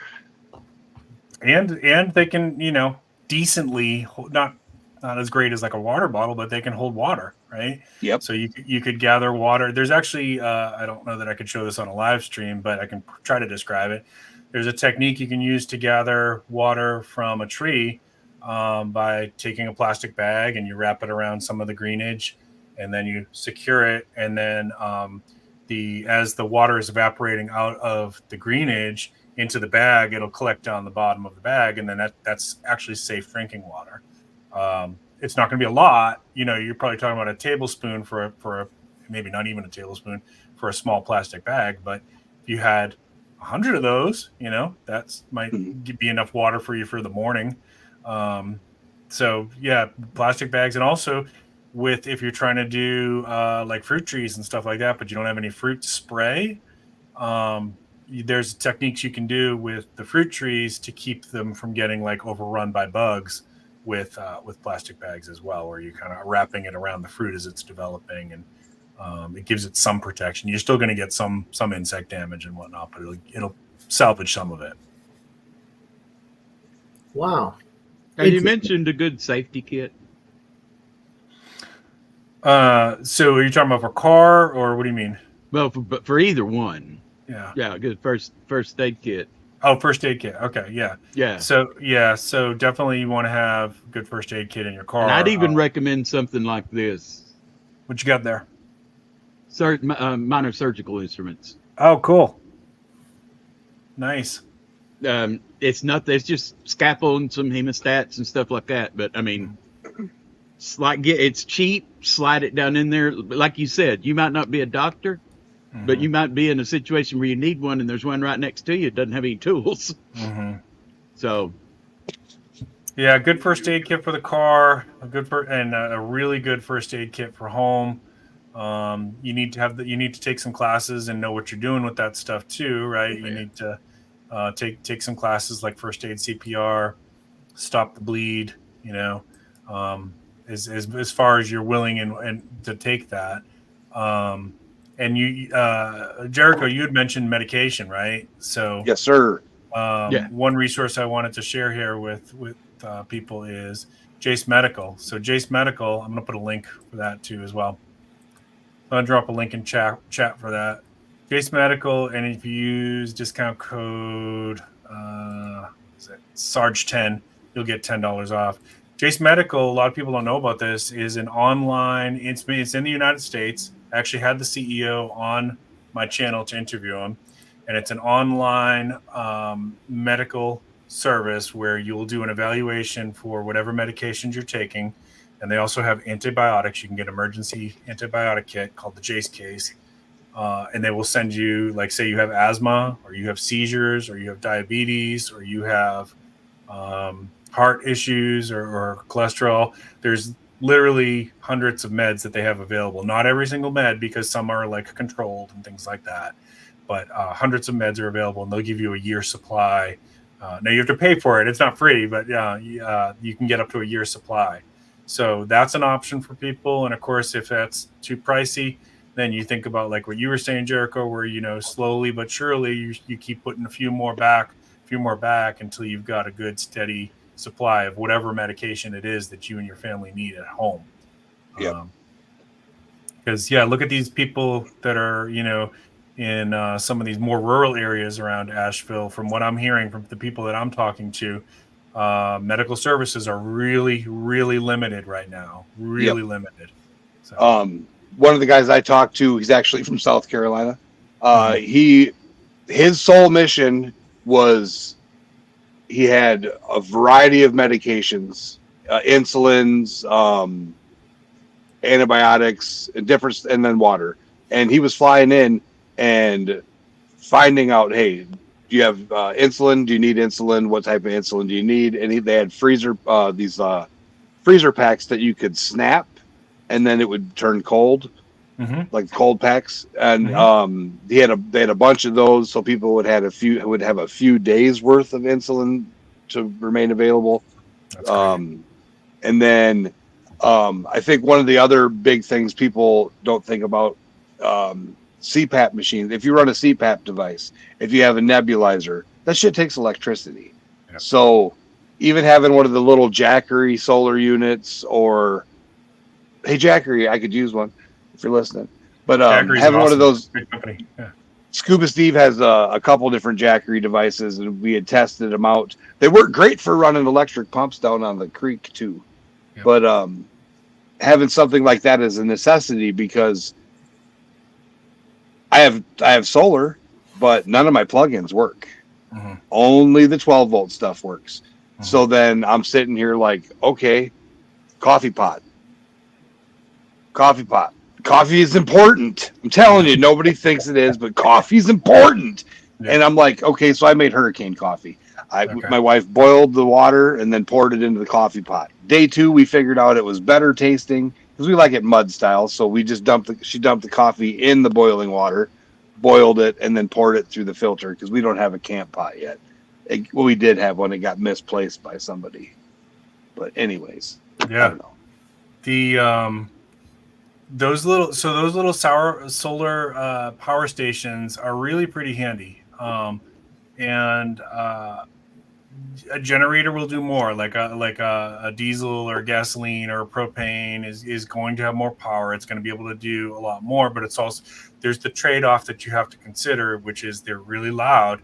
And they can, you know, decently, not as great as like a water bottle, but they can hold water, right? Yep. So you could gather water. There's actually, I don't know that I could show this on a live stream, but I can try to describe it. There's a technique you can use to gather water from a tree by taking a plastic bag and you wrap it around some of the greenage, and then you secure it. And then as the water is evaporating out of the greenage into the bag, it'll collect down the bottom of the bag, and then that's actually safe drinking water. It's not going to be a lot. You know, you're probably talking about a tablespoon for a maybe not even a tablespoon for a small plastic bag. But if you had 100 of those, you know, that might be enough water for you for the morning. So yeah, plastic bags. And also if you're trying to do like fruit trees and stuff like that, but you don't have any fruit spray, there's techniques you can do with the fruit trees to keep them from getting like overrun by bugs with plastic bags as well, where you kind of wrapping it around the fruit as it's developing, and It gives it some protection. You're still going to get some insect damage and whatnot, but it'll salvage some of it. Wow. Now, you mentioned a good safety kit. So are you talking about for car, or what do you mean? Well, for either one. Yeah. Yeah, good first aid kit. Oh, first aid kit. Okay, yeah. Yeah. So definitely you want to have a good first aid kit in your car. And I'd even recommend something like this. What you got there? Minor surgical instruments. Oh, cool. Nice. It's just scalpel and some hemostats and stuff like that. But I mean, it's cheap. Slide it down in there. Like you said, you might not be a doctor, but you might be in a situation where you need one, and there's one right next to you. It doesn't have any tools. So, yeah, good first aid kit for the car, a really good first aid kit for home. You need to take some classes and know what you're doing with that stuff too, right? You need to take some classes like first aid, CPR, stop the bleed. As far as you're willing and to take that. And you, Jericho, you had mentioned medication, right? So yes, sir. One resource I wanted to share here with people is Jace Medical. So Jace Medical, I'm going to put a link for that too as well. I'll drop a link in chat for that. Jace Medical, and if you use discount code Sarge10, you'll get $10 off. Jace Medical, a lot of people don't know about this, is an online, it's in the United States. I actually had the CEO on my channel to interview him. And it's an online medical service where you'll do an evaluation for whatever medications you're taking. And they also have antibiotics. You can get emergency antibiotic kit called the Jace case. And they will send you, like, say you have asthma, or you have seizures, or you have diabetes, or you have heart issues or cholesterol. There's literally hundreds of meds that they have available. Not every single med, because some are like controlled and things like that. But hundreds of meds are available, and they'll give you a year's supply. Now you have to pay for it; it's not free, but you can get up to a year's supply. So that's an option for people. And of course, if that's too pricey, then you think about like what you were saying, Jericho, where slowly but surely you keep putting a few more back until you've got a good steady supply of whatever medication it is that you and your family need at home. Yeah. Because look at these people that are in some of these more rural areas around Asheville. From what I'm hearing from the people that I'm talking to, medical services are really, really limited right now. Really limited. So. One of the guys I talked to, he's actually from South Carolina. His sole mission was he had a variety of medications, insulins, antibiotics, and then water. And he was flying in and finding out, hey, do you have insulin? Do you need insulin? What type of insulin do you need? And they had freezer packs that you could snap, and then it would turn cold, like cold packs. And they had a bunch of those, so people would have a few days worth of insulin to remain available. And then I think one of the other big things people don't think about, CPAP machines. If you run a CPAP device, if you have a nebulizer, that shit takes electricity. Yep. So even having one of the little Jackery solar units, or hey Jackery, I could use one if you're listening. But having awesome. One of those, Scuba Steve has a couple different Jackery devices, and we had tested them out. They work great for running electric pumps down on the creek too. Yep. But having something like that is a necessity, because I have solar, but none of my plugins work. Only the 12-volt stuff works. So then I'm sitting here like, okay, coffee pot. Coffee is important. I'm telling you, nobody thinks it is, but coffee is important. Yeah. And I'm like, okay, so I made hurricane coffee. My wife boiled the water and then poured it into the coffee pot. Day 2, we figured out it was better tasting, because we like it mud style. So we just she dumped the coffee in the boiling water, boiled it, and then poured it through the filter, because we don't have a camp pot yet. We did have one. It got misplaced by somebody. But anyways, I don't know. those little solar power stations are really pretty handy. And a generator will do more, like a diesel or gasoline or propane is going to have more power. It's going to be able to do a lot more, but it's also, there's the trade-off that you have to consider, which is they're really loud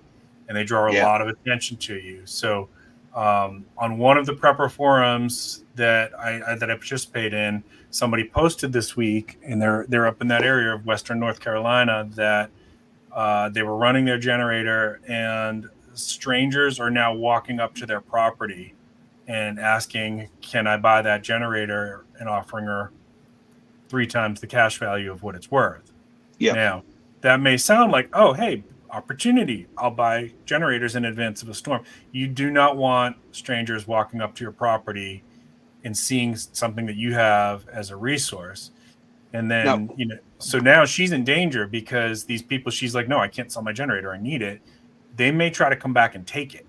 and they draw a lot of attention to you. So on one of the prepper forums that I participate in, somebody posted this week, and they're up in that area of Western North Carolina, that they were running their generator, and strangers are now walking up to their property and asking, can I buy that generator, and offering her 3 times the cash value of what it's worth. Yeah. Now, that may sound like, oh, hey, opportunity. I'll buy generators in advance of a storm. You do not want strangers walking up to your property and seeing something that you have as a resource. And then, so now she's in danger because these people, she's like, no, I can't sell my generator. I need it. They may try to come back and take it.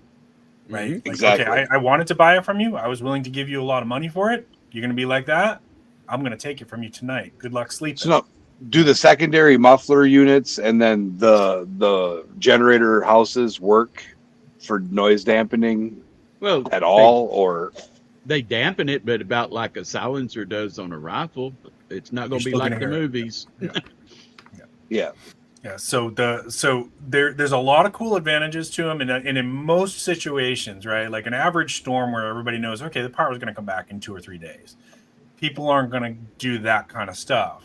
Right. Mm-hmm. Like, exactly. Okay, I wanted to buy it from you. I was willing to give you a lot of money for it. You're going to be like that? I'm going to take it from you tonight. Good luck sleeping. So no, do the secondary muffler units and then the generator houses work for noise dampening at all, or they dampen it, but about like a silencer does on a rifle. It's not going to be like the movies. Yeah. So there's a lot of cool advantages to them, and in most situations, right, like an average storm where everybody knows, okay, the power is going to come back in 2 or 3 days. People aren't going to do that kind of stuff.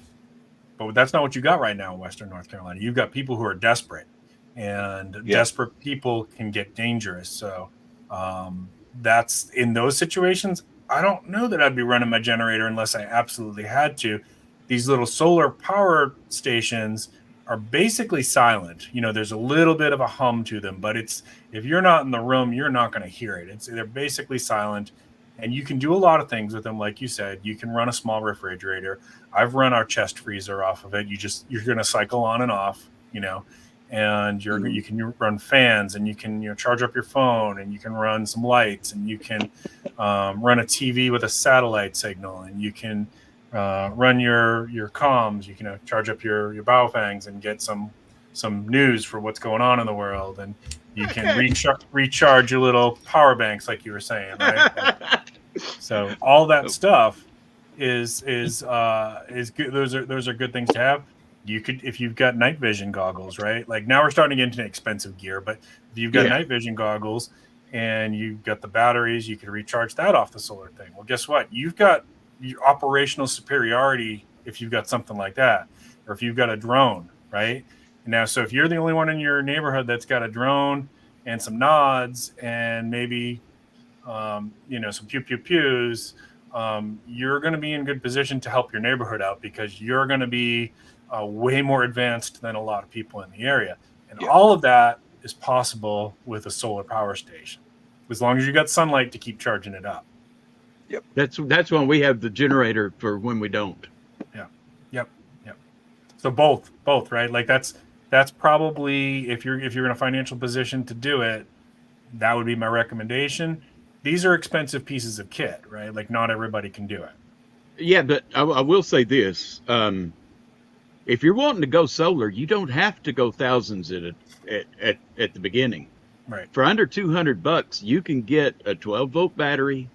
But that's not what you got right now in Western North Carolina. You've got people who are desperate, and desperate people can get dangerous. So that's, in those situations, I don't know that I'd be running my generator unless I absolutely had to. These little solar power stations are basically silent. There's a little bit of a hum to them, but if you're not in the room, you're not going to hear it. They're basically silent. And you can do a lot of things with them. Like you said, you can run a small refrigerator. I've run our chest freezer off of it. You're going to cycle on and off, and you can run fans, and you can charge up your phone, and you can run some lights, and you can run a TV with a satellite signal, and you can run your comms. You can charge up your Baofangs and get some news for what's going on in the world, and you can recharge your little power banks, like you were saying, right? So all that stuff is good. Those are good things to have. You could, if you've got night vision goggles, right? Like now we're starting to get into expensive gear, but if you've got night vision goggles and you've got the batteries, you can recharge that off the solar thing. Well, guess what? You've got your operational superiority if you've got something like that, or if you've got a drone, right? Now, so if you're the only one in your neighborhood that's got a drone and some nods and maybe, some pew pew pews, you're going to be in good position to help your neighborhood out, because you're going to be way more advanced than a lot of people in the area. And all of that is possible with a solar power station, as long as you got sunlight to keep charging it up. Yep. That's when we have the generator for when we don't. Yep. So both, right? Like that's probably, if you're in a financial position to do it, that would be my recommendation. These are expensive pieces of kit, right? Like not everybody can do it. Yeah, but I will say this: if you're wanting to go solar, you don't have to go thousands at the beginning. Right. For under $200, you can get a 12-volt battery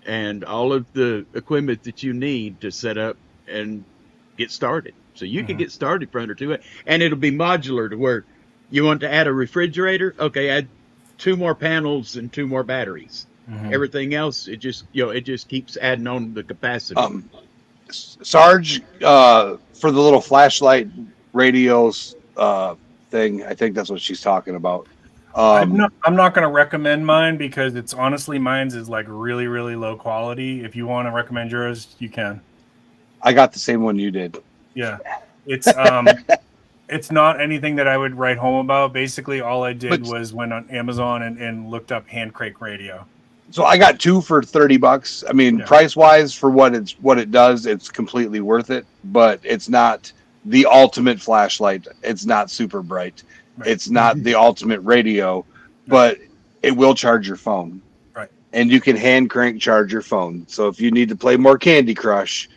and all of the equipment that you need to set up and get started. So you can get started for under $200, and it'll be modular to where you want to add a refrigerator. Okay, add 2 more panels and 2 more batteries. Everything else, it just keeps adding on the capacity. Sarge, for the little flashlight radios thing, I think that's what she's talking about. I'm not going to recommend mine, because it's honestly, mine's is like really, really low quality. If you want to recommend yours, you can. I got the same one you did. Yeah, it's it's not anything that I would write home about. Basically, all I did was went on Amazon and looked up hand crank radio. So I got 2 for $30. I mean, price wise for what it does, it's completely worth it. But it's not the ultimate flashlight. It's not super bright. Right. It's not the ultimate radio, but it will charge your phone. Right. And you can hand crank charge your phone. So if you need to play more Candy Crush,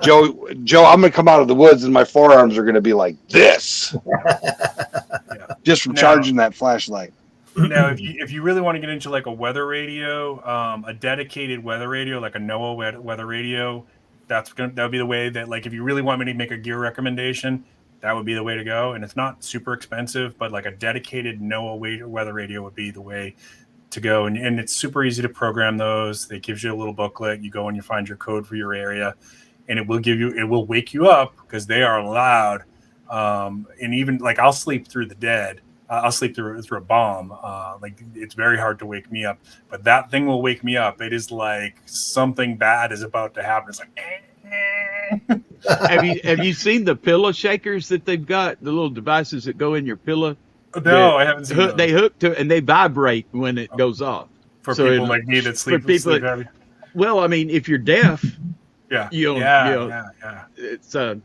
Joe, I'm gonna come out of the woods and my forearms are gonna be like this, just from charging that flashlight. Now, if you really want to get into like a weather radio, a dedicated weather radio, like a NOAA weather radio, that would be the way that, like, if you really want me to make a gear recommendation, that would be the way to go. And it's not super expensive, but like a dedicated NOAA weather radio would be the way to go. And it's super easy to program those. It gives you a little booklet. You go and you find your code for your area, and it will wake you up because they are loud. And even like I'll sleep through the dead. I'll sleep through a bomb. Like it's very hard to wake me up, but that thing will wake me up. It is like something bad is about to happen. It's like. Have you seen the pillow shakers that they've got? The little devices that go in your pillow. No, I haven't seen those. They hook to and they vibrate when it goes off. For people like me that sleep heavy. Well, I mean, if you're deaf, yeah, it's a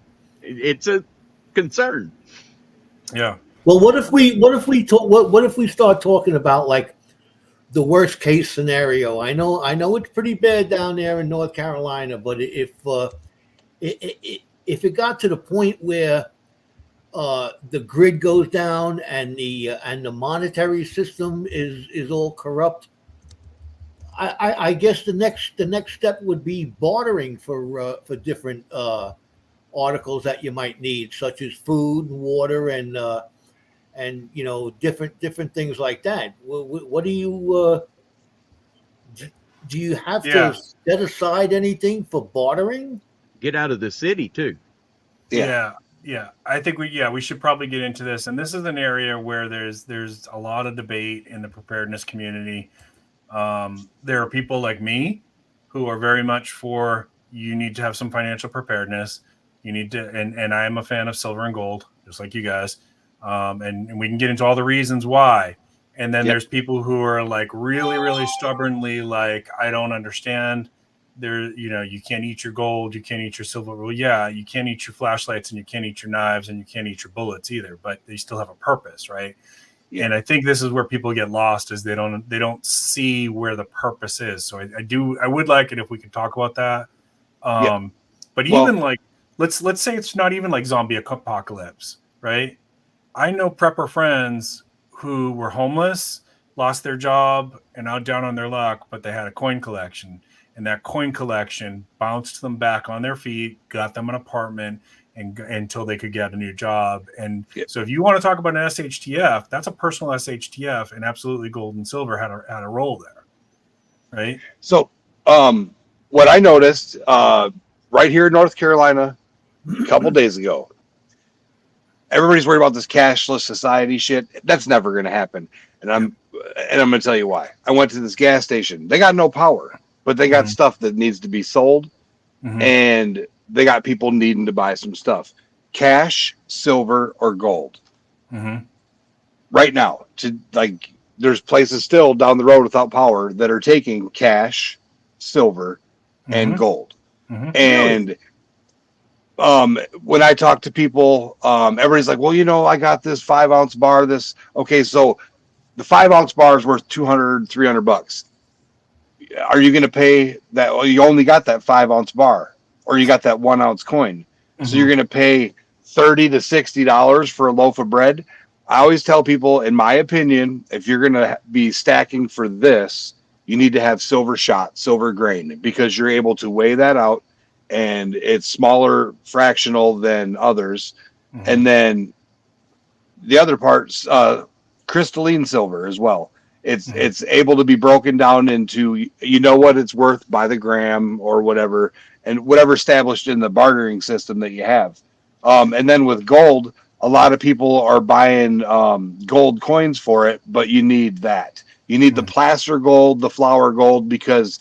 concern. Yeah. Well, what if we start talking about like the worst case scenario? I know it's pretty bad down there in North Carolina, but if it got to the point where the grid goes down and the monetary system is all corrupt, I guess the next step would be bartering for different articles that you might need, such as food and water and different things like that. What do you have to set aside anything for bartering? Get out of the city too. Yeah. I think we should probably get into this, and this is an area where there's a lot of debate in the preparedness community. There are people like me who are very much for you need to have some financial preparedness. You need to, and I am a fan of silver and gold, just like you guys. And we can get into all the reasons why. And then there's people who are like really, really stubbornly like, I don't understand. You can't eat your gold, you can't eat your silver. Well, yeah, you can't eat your flashlights and you can't eat your knives and you can't eat your bullets either, but they still have a purpose, right? Yeah. And I think this is where people get lost, is they don't see where the purpose is. So I would like it if we could talk about that. But even like, let's say it's not even like zombie apocalypse, right? I know prepper friends who were homeless, lost their job, and now down on their luck, but they had a coin collection. And that coin collection bounced them back on their feet, got them an apartment, and until they could get a new job. And so if you want to talk about an SHTF, that's a personal SHTF, and absolutely gold and silver had a role there, right? So what I noticed right here in North Carolina a couple days ago, everybody's worried about this cashless society shit. That's never going to happen. And I'm going to tell you why. I went to this gas station. They got no power, but they got stuff that needs to be sold, and they got people needing to buy some stuff. Cash, silver, or gold. Right now, there's places still down the road without power that are taking cash, silver, and gold. And when I talk to people, everybody's like, well, I got this 5-ounce bar. Okay, so the 5-ounce bar is worth $200, $300. Are you going to pay that? Well, you only got that 5-ounce bar, or you got that 1-ounce coin. So you're going to pay $30 to $60 for a loaf of bread. I always tell people, in my opinion, if you're going to be stacking for this, you need to have silver shot, silver grain, because you're able to weigh that out, and it's smaller fractional than others. And then the other part's crystalline silver as well. It's able to be broken down into, what it's worth by the gram or whatever, and whatever established in the bartering system that you have. And then with gold, a lot of people are buying gold coins for it, but you need that. You need the placer gold, the flour gold, because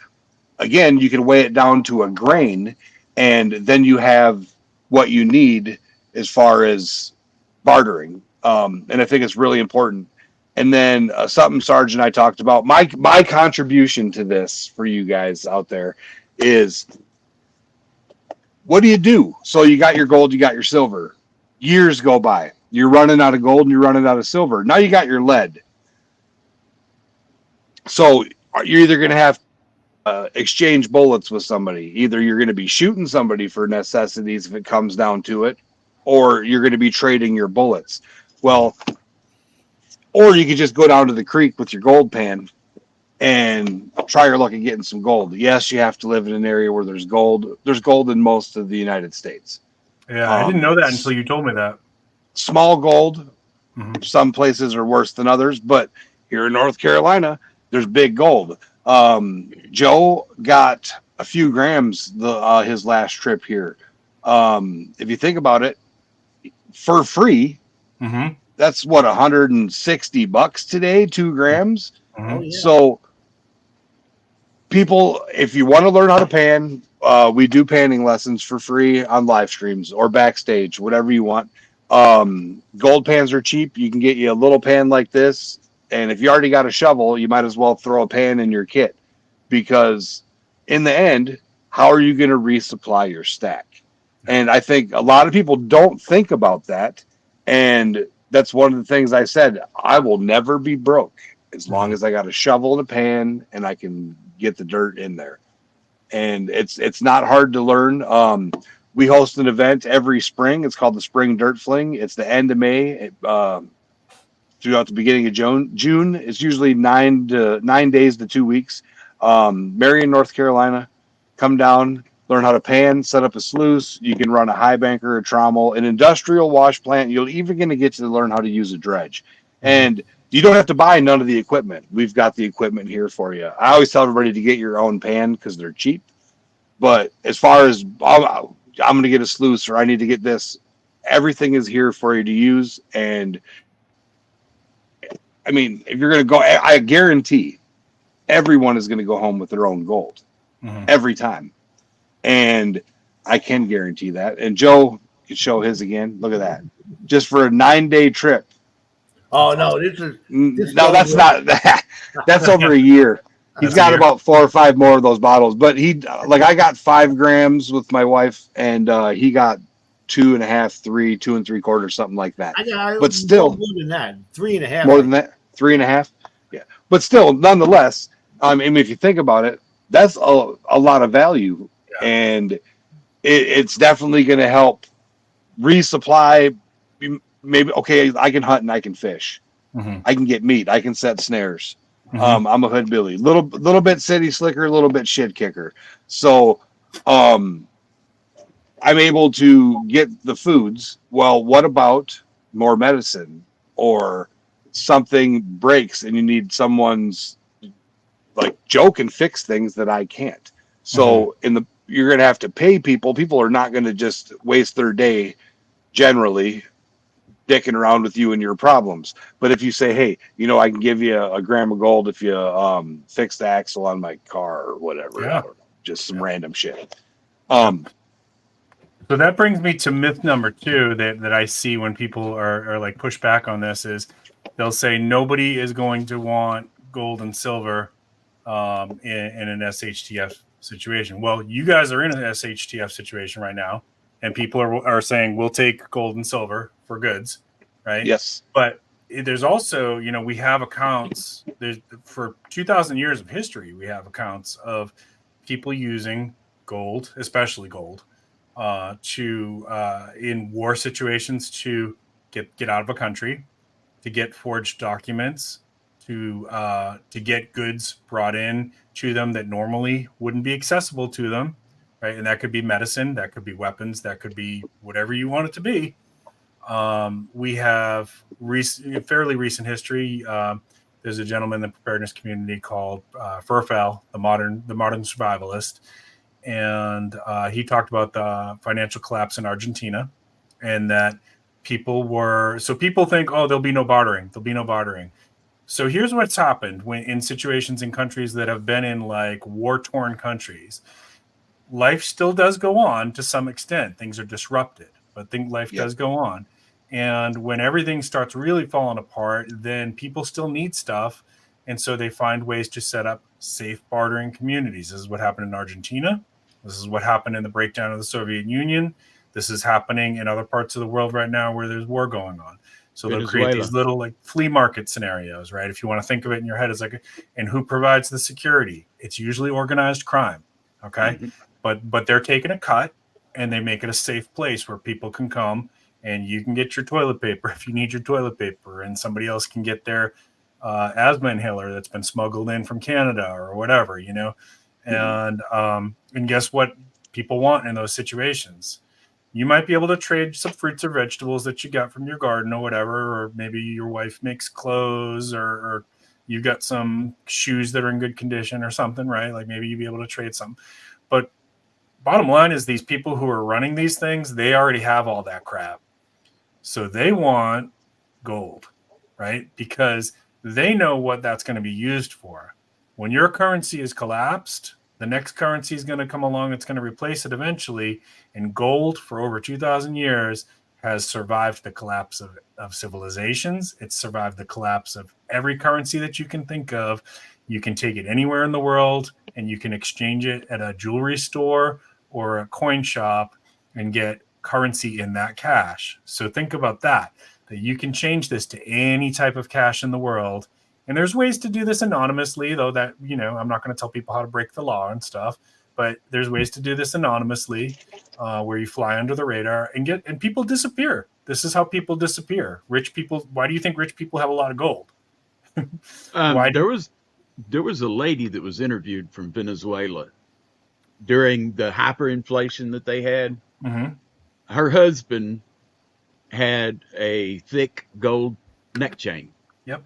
again, you can weigh it down to a grain, and then you have what you need as far as bartering. And I think it's really important. And then something Sarge and I talked about, my contribution to this for you guys out there is, what do you do? So you got your gold, you got your silver. Years go by. You're running out of gold and you're running out of silver. Now you got your lead. So you're either going to have exchange bullets with somebody. Either you're going to be shooting somebody for necessities if it comes down to it, or you're going to be trading your bullets. Well, or you could just go down to the creek with your gold pan and try your luck at getting some gold. Yes, you have to live in an area where there's gold. There's gold in most of the United States. Yeah, I didn't know that until you told me that. Small gold. Some places are worse than others, but here in North Carolina, there's big gold. Joe got a few grams his last trip here. If you think about it, for free, that's what, $160 today, 2 grams. Oh, yeah. So people, if you want to learn how to pan, we do panning lessons for free on live streams or backstage, whatever you want. Gold pans are cheap. You can get you a little pan like this, and if you already got a shovel, you might as well throw a pan in your kit, because in the end, how are you going to resupply your stack? And I think a lot of people don't think about that, and that's one of the things I said. I will never be broke as long as I got a shovel and a pan and I can get the dirt in there. And it's not hard to learn. We host an event every spring. It's called the Spring Dirt Fling. It's the end of May throughout the beginning of June. It's usually 9 days to 2 weeks. Marion, North Carolina. Come down, learn how to pan, set up a sluice. You can run a high banker, a trommel, an industrial wash plant. You're even going to get to learn how to use a dredge. And you don't have to buy none of the equipment. We've got the equipment here for you. I always tell everybody to get your own pan because they're cheap. But as far as I'm going to get a sluice or I need to get this, everything is here for you to use. And I mean, if you're going to go, I guarantee everyone is going to go home with their own gold every time. And I can guarantee that. And Joe can show his again. Look at that. Just for a 9-day trip. Oh, no, this no, that's not that. That's over a year. He's got about 4 or 5 more of those bottles, but I got 5 grams with my wife, and he got 2.5, 3, 2 3/4, something like that. But still, more than that, 3.5. More than that, 3.5. Yeah, but still, nonetheless, I mean, if you think about it, that's a lot of value, and it's definitely going to help resupply. Maybe I can hunt and I can fish. I can get meat. I can set snares. I'm a hoodbilly, little bit city slicker, a little bit shit kicker. So, I'm able to get the foods. Well, what about more medicine or something breaks and you need someone's, like Joe can fix things that I can't. So you're going to have to pay people. People are not going to just waste their day generally dicking around with you and your problems. But if you say, hey, I can give you a gram of gold if you fix the axle on my car or whatever. I don't know, just some random shit. So that brings me to myth number 2 that I see when people are like push back on this is they'll say nobody is going to want gold and silver in an SHTF situation. Well, you guys are in an SHTF situation right now, and people are saying we'll take gold and silver for goods, right? Yes. But there's also, we have accounts. For 2,000 years of history, we have accounts of people using gold, especially gold, in war situations to get out of a country, to get forged documents, to get goods brought in to them that normally wouldn't be accessible to them, right? And that could be medicine, that could be weapons, that could be whatever you want it to be. We have fairly recent history. There's a gentleman in the preparedness community called ℍ𝕠𝕠𝕚, the modern survivalist, and he talked about the financial collapse in Argentina, and that people think, oh, there'll be no bartering. So here's what's happened in situations in countries that have been in like war-torn countries. Life still does go on to some extent. Things are disrupted, but life does go on. And when everything starts really falling apart, then people still need stuff. And so they find ways to set up safe bartering communities. This is what happened in Argentina. This is what happened in the breakdown of the Soviet Union. This is happening in other parts of the world right now where there's war going on. So they'll create these little like flea market scenarios, right? If you want to think of it in your head as like, and who provides the security? It's usually organized crime, okay? But they're taking a cut and they make it a safe place where people can come and you can get your toilet paper if you need your toilet paper, and somebody else can get their asthma inhaler that's been smuggled in from Canada or whatever, you know? And guess what people want in those situations? You might be able to trade some fruits or vegetables that you got from your garden or whatever, or maybe your wife makes clothes, or you've got some shoes that are in good condition or something, right? Like maybe you'd be able to trade some. But bottom line is these people who are running these things, they already have all that crap. So they want gold, right? Because they know what that's going to be used for. When your currency is collapsed, the next currency is going to come along that's going to replace it eventually. And gold for over 2,000 years has survived the collapse of civilizations. It's survived the collapse of every currency that you can think of. You can take it anywhere in the world and you can exchange it at a jewelry store or a coin shop and get currency in that cash. So think about that you can change this to any type of cash in the world. And there's ways to do this anonymously, though, that, you know, I'm not going to tell people how to break the law and stuff, but there's ways to do this anonymously where you fly under the radar and people disappear. This is how people disappear. Rich people. Why do you think rich people have a lot of gold? There was a lady that was interviewed from Venezuela during the hyperinflation that they had. Her husband had a thick gold neck chain. Yep.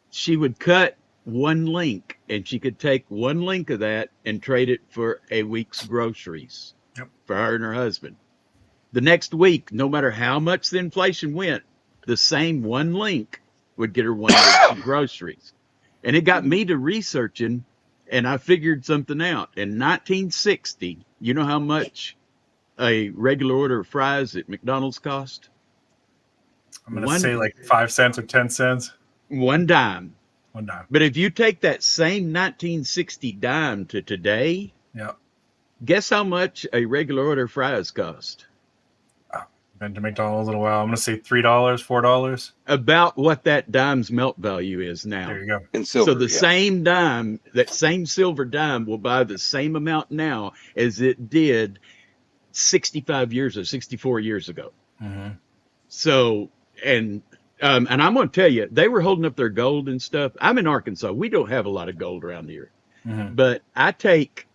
She would cut one link, and she could take one link of that and trade it for a week's groceries for her and her husband. The next week, no matter how much the inflation went, the same one link would get her 1 week's groceries. And it got me to researching, and I figured something out. In 1960, you know how much a regular order of fries at McDonald's cost? I'm going to say like 5 cents or 10 cents. One dime. One dime. But if you take that same 1960 dime to today, guess how much a regular order of fries cost? Been to McDonald's a little while. I'm going to say $3, $4. About what that dime's melt value is now. There you go. In silver, so the same dime, that same silver dime will buy the same amount now as it did 65 years or 64 years ago. So, and I'm going to tell you, they were holding up their gold and stuff. I'm in Arkansas. We don't have a lot of gold around here. But I take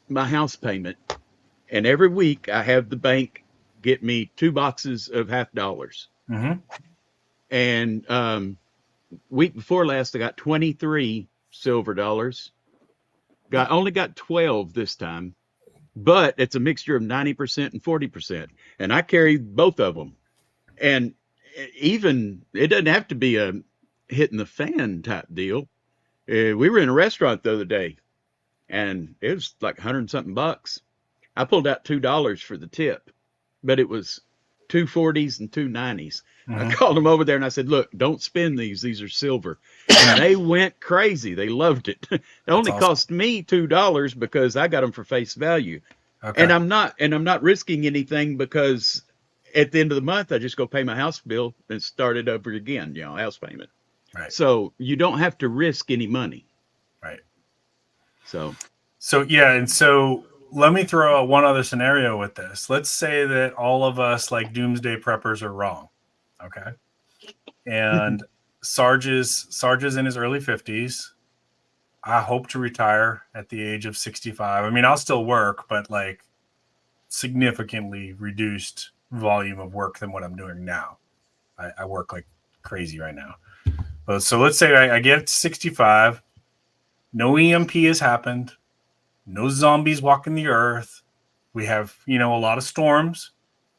my house payment, and every week I have the bank get me 2 boxes of $50. And week before last, I got 23 silver dollars. Only got 12 this time. But it's a mixture of 90% and 40%. And I carry both of them. And even, it doesn't have to be a hitting the fan type deal. We were in a restaurant the other day, and it was like 100 and something bucks. I pulled out $2 for the tip, but it was 2 40s and 2 90s. I called them over there and I said, look, don't spend these. These are silver. And they went crazy. They loved it. It only cost me $2 because I got them for face value. And I'm not risking anything because at the end of the month, I just go pay my house bill and start it over again, you know, house payment. Right. So you don't have to risk any money. Right. So yeah. And so let me throw out one other scenario with this. Let's say that all of us like doomsday preppers are wrong. Okay. And Sarge is in his early 50s. I hope to retire at the age of 65. I mean, I'll still work, but like significantly reduced volume of work than what I'm doing now. I work like crazy right now. But so let's say I get to 65. No EMP has happened. No zombies walking the earth. We have, you know, a lot of storms.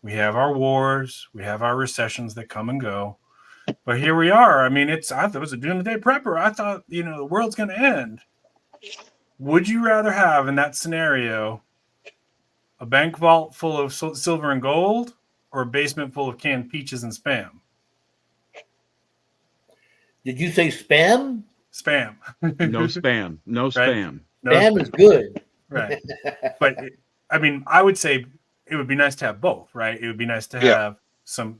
We have our wars. We have our recessions that come and go. But here we are. I mean, I thought it was a doomsday prepper. I thought, you know, the world's going to end. Would you rather have, in that scenario, a bank vault full of silver and gold or a basement full of canned peaches and Spam? Did you say spam? Spam. no spam. No Right. spam. No Spam spam. is good. Right. But I would say it would be nice to have both, right? It would be nice to have some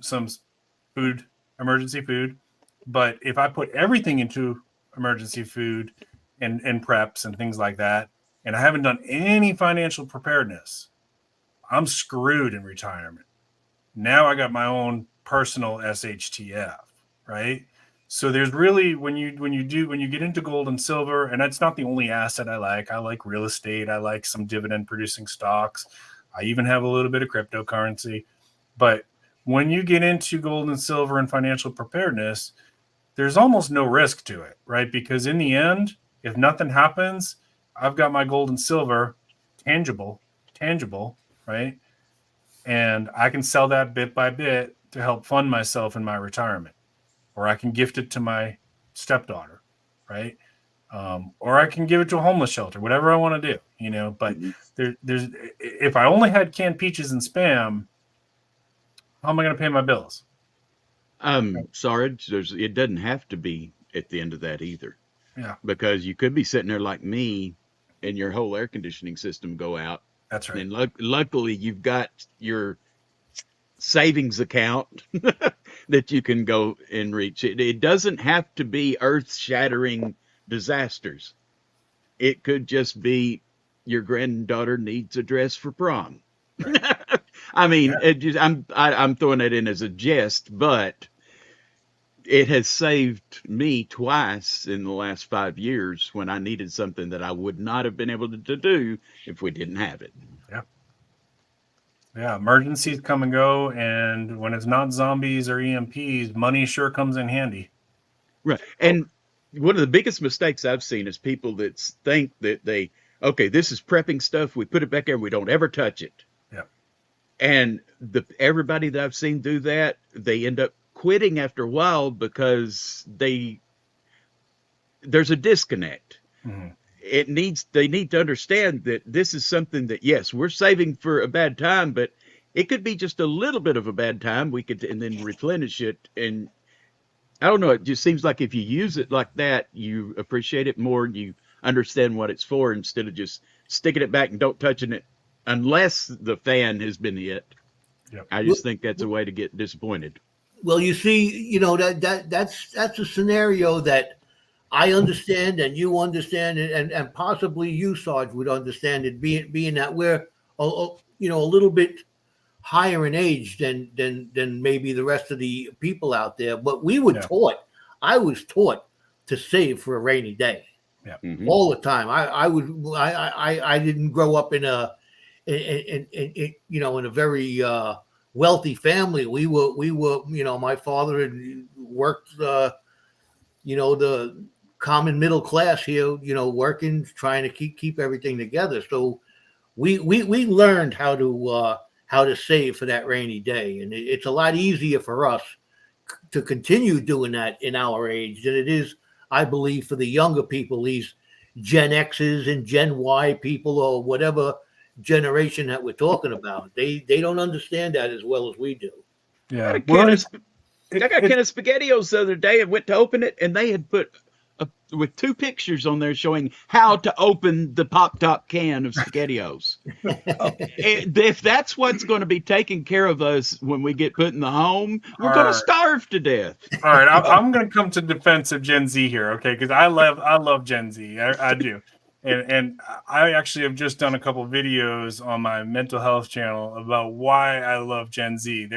food, emergency food. But if I put everything into emergency food and preps and things like that, and I haven't done any financial preparedness, I'm screwed in retirement. Now I got my own personal SHTF, right? So there's really when you get into gold and silver, and that's not the only asset I like. I like real estate. I like some dividend producing stocks. I even have a little bit of cryptocurrency. But when you get into gold and silver and financial preparedness, there's almost no risk to it, right? Because in the end, if nothing happens, I've got my gold and silver tangible, right? And I can sell that bit by bit to help fund myself in my retirement. Or I can gift it to my stepdaughter, right? Or I can give it to a homeless shelter, whatever I want to do, you know. But there's if I only had canned peaches and Spam, how am I going to pay my bills? Sorry, it doesn't have to be at the end of that either. Yeah. Because you could be sitting there like me and your whole air conditioning system go out. That's right. And luckily you've got your savings account that you can go and reach. It doesn't have to be earth-shattering disasters. It could just be your granddaughter needs a dress for prom. Right. I mean, I'm throwing it in as a jest, but it has saved me twice in the last 5 years when I needed something that I would not have been able to do if we didn't have it. Yeah, emergencies come and go, and when it's not zombies or EMPs, money sure comes in handy. Right. And one of the biggest mistakes I've seen is people that think that this is prepping stuff, we put it back there, and we don't ever touch it. Yeah. And everybody that I've seen do that, they end up quitting after a while because there's a disconnect. Mm-hmm. They need to understand that this is something that, yes, we're saving for a bad time, but it could be just a little bit of a bad time. And then replenish it. And I don't know, it just seems like if you use it like that, you appreciate it more and you understand what it's for instead of just sticking it back and don't touching it unless the fan has been hit. Yep. I just think that's a way to get disappointed. Well, you see, that's a scenario that I understand and you understand, and possibly you, Sarge, would understand it, being that we're a little bit higher in age than maybe the rest of the people out there. But we were taught. I was taught to save for a rainy day. Yeah. Mm-hmm. All the time. I didn't grow up in a very wealthy family. We were my father had worked the common middle class here, working, trying to keep everything together. So we learned how to save for that rainy day, and it's a lot easier for us to continue doing that in our age than it is, I believe, for the younger people, these Gen X's and Gen Y people or whatever generation that we're talking about. They don't understand that as well as we do. Yeah, I got a can of SpaghettiOs the other day and went to open it, and they had put with 2 pictures on there showing how to open the pop top can of SpaghettiOs. If that's what's going to be taking care of us when we get put in the home, we're going to starve to death. All right, I'm going to come to defense of Gen Z here, okay? Because I love Gen Z, I do, and I actually have just done a couple of videos on my mental health channel about why I love Gen Z.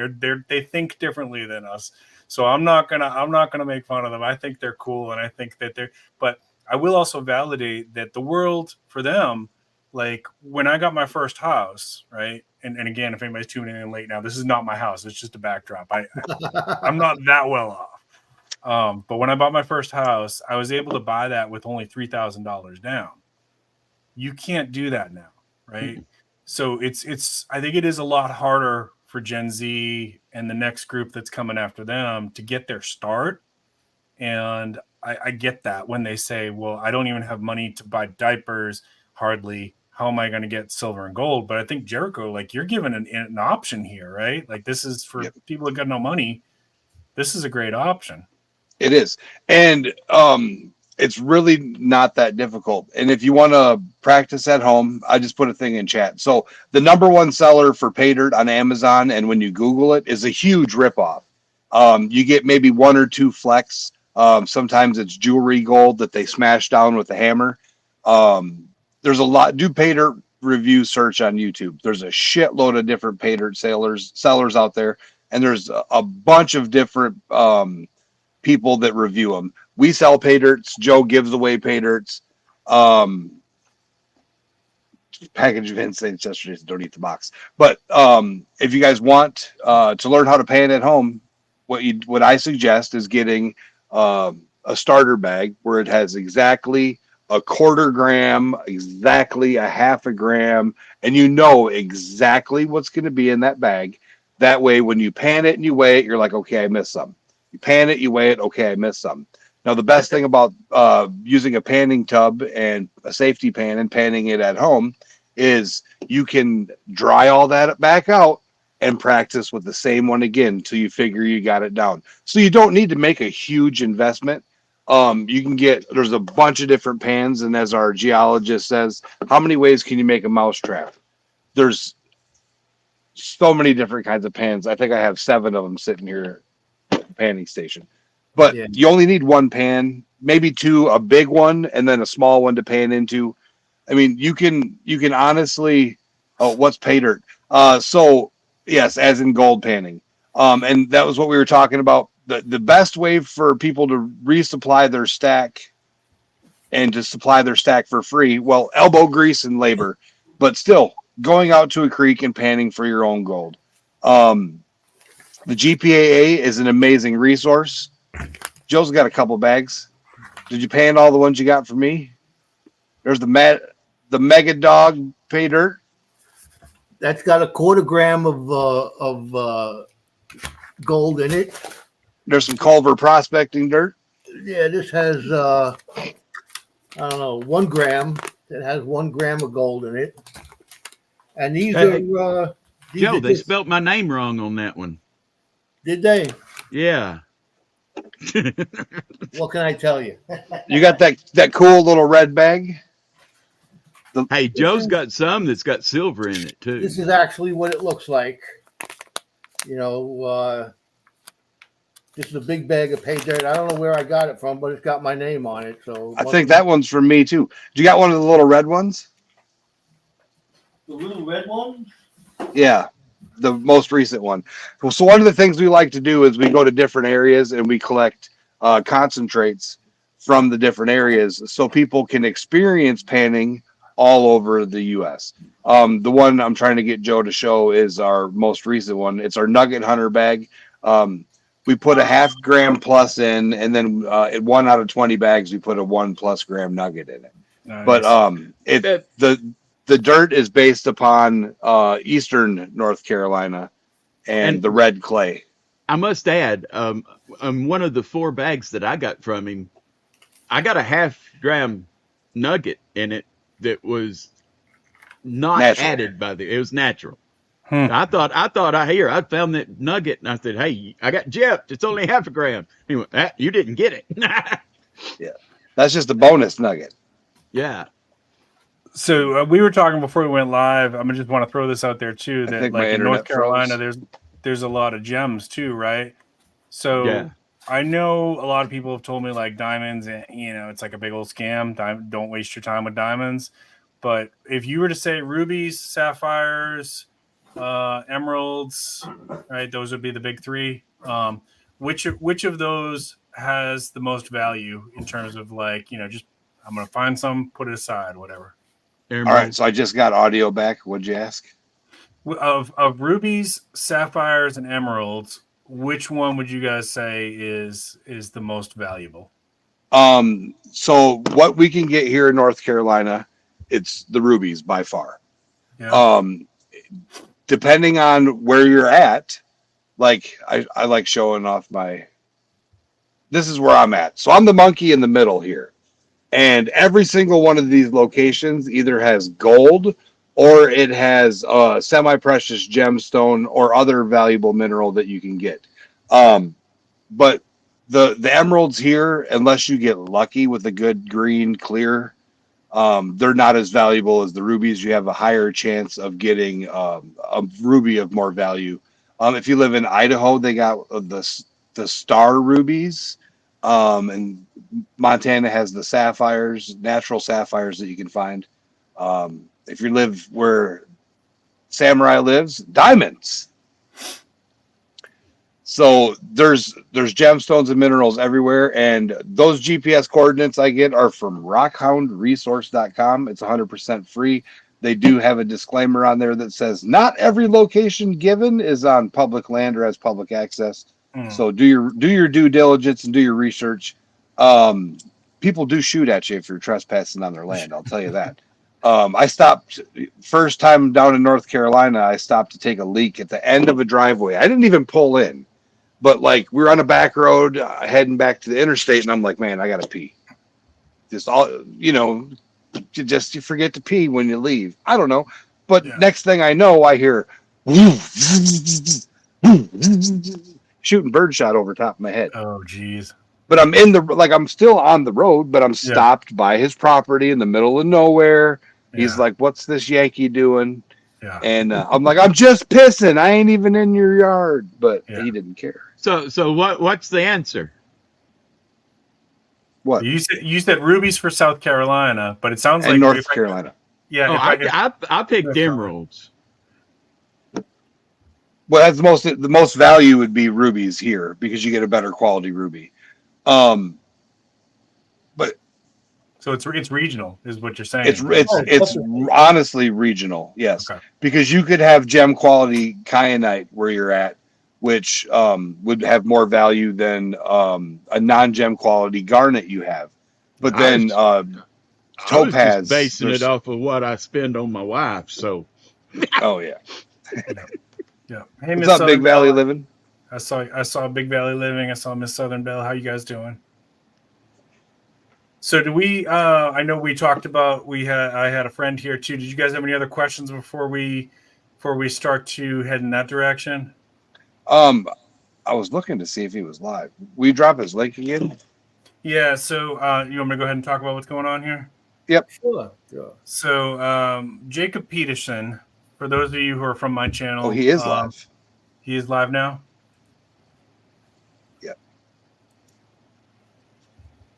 They think differently than us. So I'm not gonna make fun of them. I think they're cool, and I think that but I will also validate that the world for them, like when I got my first house, right? And again, if anybody's tuning in late now, this is not my house. It's just a backdrop. I'm not that well off. But when I bought my first house, I was able to buy that with only $3,000 down. You can't do that now, right? Mm-hmm. So it's I think it is a lot harder for Gen Z and the next group that's coming after them to get their start. And I get that when they say, well, I don't even have money to buy diapers, hardly. How am I going to get silver and gold? But I think, Jericho, like you're given an option here, right? Like this is for people that got no money. This is a great option. It is. And it's really not that difficult. And if you want to practice at home, I just put a thing in chat. So the #1 seller for pay dirt on Amazon, and when you Google it, is a huge ripoff. You get maybe one or two flecks. Sometimes it's jewelry gold that they smash down with a hammer. There's a lot. Do pay dirt review search on YouTube. There's a shitload of different pay dirt sellers out there, and there's a bunch of different people that review them. We sell pay dirts. Joe gives away pay dirts. Package of insane yesterday's don't eat the box. But if you guys want to learn how to pan at home, what I suggest is getting a starter bag where it has exactly a 1/4 gram, exactly a 1/2 gram, and you know exactly what's going to be in that bag. That way, when you pan it and you weigh it, you're like, okay, I missed some. You pan it, you weigh it, okay, I missed some. Now, the best thing about using a panning tub and a safety pan and panning it at home is you can dry all that back out and practice with the same one again until you figure you got it down. So you don't need to make a huge investment. You can there's a bunch of different pans, and as our geologist says, how many ways can you make a mouse trap? There's so many different kinds of pans. I think I have 7 of them sitting here at the panning station. But you only need one pan, maybe 2, a big one, and then a small one to pan into. I mean, you can honestly. Oh, what's pay dirt? So yes, as in gold panning. And that was what we were talking about. The best way for people to resupply their stack and to supply their stack for free, well, elbow grease and labor, but still going out to a creek and panning for your own gold. The GPAA is an amazing resource. Joe's got a couple bags. Did you pan all the ones you got for me? There's the Mega Dog pay dirt. That's got a 1/4 gram of gold in it. There's some Culver prospecting dirt. Yeah, this has I don't know, 1 gram. It has 1 gram of gold in it. And these are Joe, they spelt my name wrong on that one. Did they? Yeah. What can I tell you? You got that cool little red bag? Hey, Joe's got some that's got silver in it too. This is actually what it looks like. You know, this is a big bag of pay dirt. I don't know where I got it from, but it's got my name on it. So I think that one's from me too. You got one of the little red ones? The little red one? Yeah, the most recent one. Well, so one of the things we like to do is we go to different areas and we collect concentrates from the different areas so people can experience panning all over the U.S. The one I'm trying to get Joe to show is our most recent one. It's our Nugget Hunter bag. We put a 1/2 gram plus in, and then 1 out of 20 bags, we put a 1+ gram nugget in it. Nice. But the dirt is based upon eastern North Carolina and the red clay. I must add, one of the 4 bags that I got from him, I got a 1/2 gram nugget in it that was not natural. Added by it was natural. I thought I found that nugget and I said, hey, I got gypped. It's only 1/2 gram. He went, you didn't get it. Yeah, that's just a bonus nugget. Yeah. So we were talking before we went live. I just want to throw this out there too. That like in North Carolina, there's a lot of gems too, right? So yeah. I know a lot of people have told me like diamonds, and it's like a big old scam. Don't waste your time with diamonds. But if you were to say rubies, sapphires, emeralds, right? Those would be the big 3. Which of those has the most value in terms of like just I'm gonna find some, put it aside, whatever. All right, so I just got audio back. What'd you ask? Of rubies, sapphires, and emeralds, which one would you guys say is the most valuable? So what we can get here in North Carolina, it's the rubies by far. Yeah. Depending on where you're at, like I like showing off this is where I'm at. So I'm the monkey in the middle here. And every single one of these locations either has gold or it has semi-precious gemstone or other valuable mineral that you can get. But the emeralds here, unless you get lucky with a good green clear, they're not as valuable as the rubies. You have a higher chance of getting a ruby of more value. If you live in Idaho, they got the star rubies, and Montana has the sapphires, natural sapphires that you can find. If you live where Samurai lives, diamonds. So there's gemstones and minerals everywhere, and those GPS coordinates I get are from rockhoundresource.com. It's 100% free. They do have a disclaimer on there that says not every location given is on public land or has public access. So do your due diligence and do your research. People do shoot at you if you're trespassing on their land. I'll tell you that. I stopped first time down in North Carolina. I stopped to take a leak at the end of a driveway. I didn't even pull in, but like we were on a back road heading back to the interstate, and I'm like, man, I gotta pee. Just all you forget to pee when you leave. I don't know, but next thing I know, I hear shooting birdshot over top of my head. Oh, geez. But I'm I'm still on the road, but I'm stopped by his property in the middle of nowhere. He's like, what's this Yankee doing? Yeah. And I'm like, I'm just pissing. I ain't even in your yard. But he didn't care. So what's the answer? What? You said rubies for South Carolina, but it sounds like North Carolina. Yeah. I picked emeralds. Well, that's the most value would be rubies here because you get a better quality ruby. But so it's regional, is what you're saying. It's honestly regional, yes. Okay. Because you could have gem quality kyanite where you're at, which would have more value than a non-gem quality garnet you have. But then topaz. I was just basing it off of what I spend on my wife. So. Oh yeah. Yeah. Hey, what's up, Big Valley Living? I saw Big Valley Living. I saw Miss Southern Belle. How you guys doing? So do we? I know we talked about. I had a friend here too. Did you guys have any other questions before we start to head in that direction? I was looking to see if he was live. Will you drop his link again? Yeah. So you want me to go ahead and talk about what's going on here? Yep. Sure. So Jacob Peterson. For those of you who are from my channel, he is live. He is live now. Yep.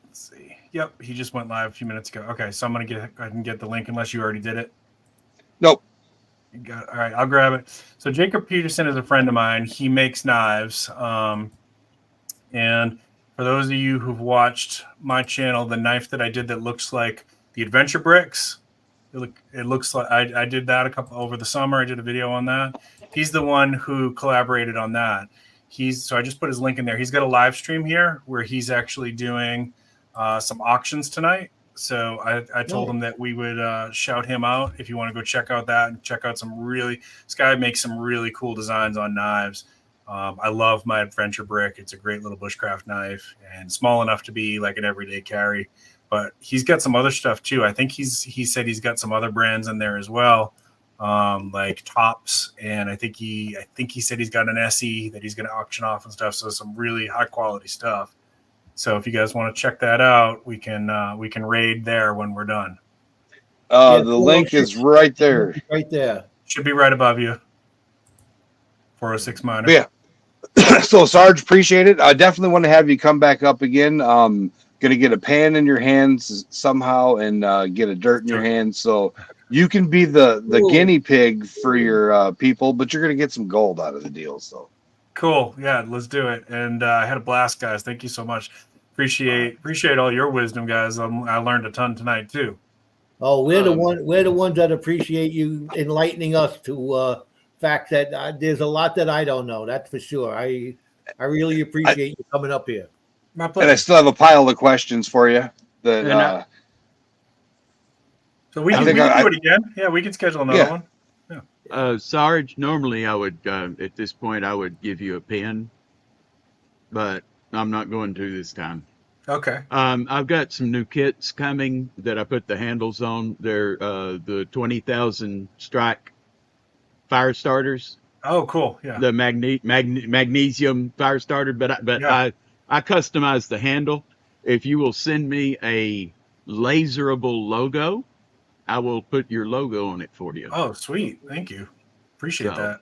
Let's see. Yep, he just went live a few minutes ago. Okay, so I'm gonna go ahead and get the link unless you already did it. Nope. You got it. All right, I'll grab it. So Jacob Peterson is a friend of mine. He makes knives. And for those of you who've watched my channel, the knife that I did that looks like the adventure bricks. It looks like I did that over the summer. I did a video on that. He's the one who collaborated on that. So I just put his link in there. He's got a live stream here where he's actually doing some auctions tonight. So I told him that we would shout him out if you want to go check out that and check out this guy makes some really cool designs on knives. I love my adventure brick. It's a great little bushcraft knife and small enough to be like an everyday carry. But he's got some other stuff too. I think he said he's got some other brands in there as well, like tops. And I think he said he's got an SE that he's going to auction off and stuff. So some really high quality stuff. So if you guys want to check that out, we can raid there when we're done. The link is right there. Right there. Should be right above you. 406 Miner. Yeah. So Sarge, appreciate it. I definitely want to have you come back up again. Going to get a pan in your hands somehow and get a dirt in your hands so you can be the guinea pig for your people, but you're going to get some gold out of the deal. So cool. Yeah, let's do it. And I had a blast, guys. Thank you so much. Appreciate all your wisdom, guys. I learned a ton tonight too. Oh, we're the ones that appreciate you enlightening us to fact that there's a lot that I don't know. That's for sure. I really appreciate you coming up here. My pleasure. And I still have a pile of questions for you. So we can do it again. Yeah, we can schedule another one. Yeah. Sarge, normally I would at this point I would give you a pen, but I'm not going to this time. Okay. I've got some new kits coming that I put the handles on. They're the 20,000 strike fire starters. Oh, cool. Yeah. The magnesium fire starter, but I customized the handle. If you will send me a laserable logo, I will put your logo on it for you. Oh, sweet. Thank you. Appreciate that.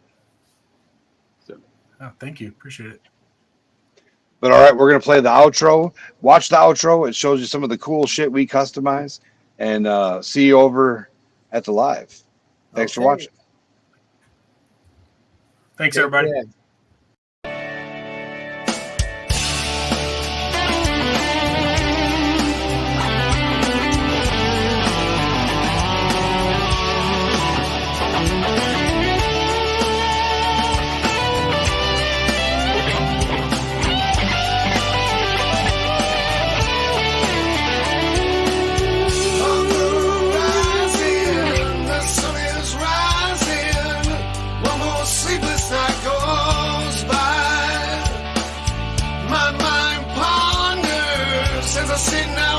Oh, thank you. Appreciate it. But all right, we're gonna play the outro. Watch the outro. It shows you some of the cool shit we customize. And see you over at the live. Thanks for Okay. watching. Thanks, Take everybody. care. On the horizon, the sun is rising. One more sleepless night goes by. My mind ponders as I sit now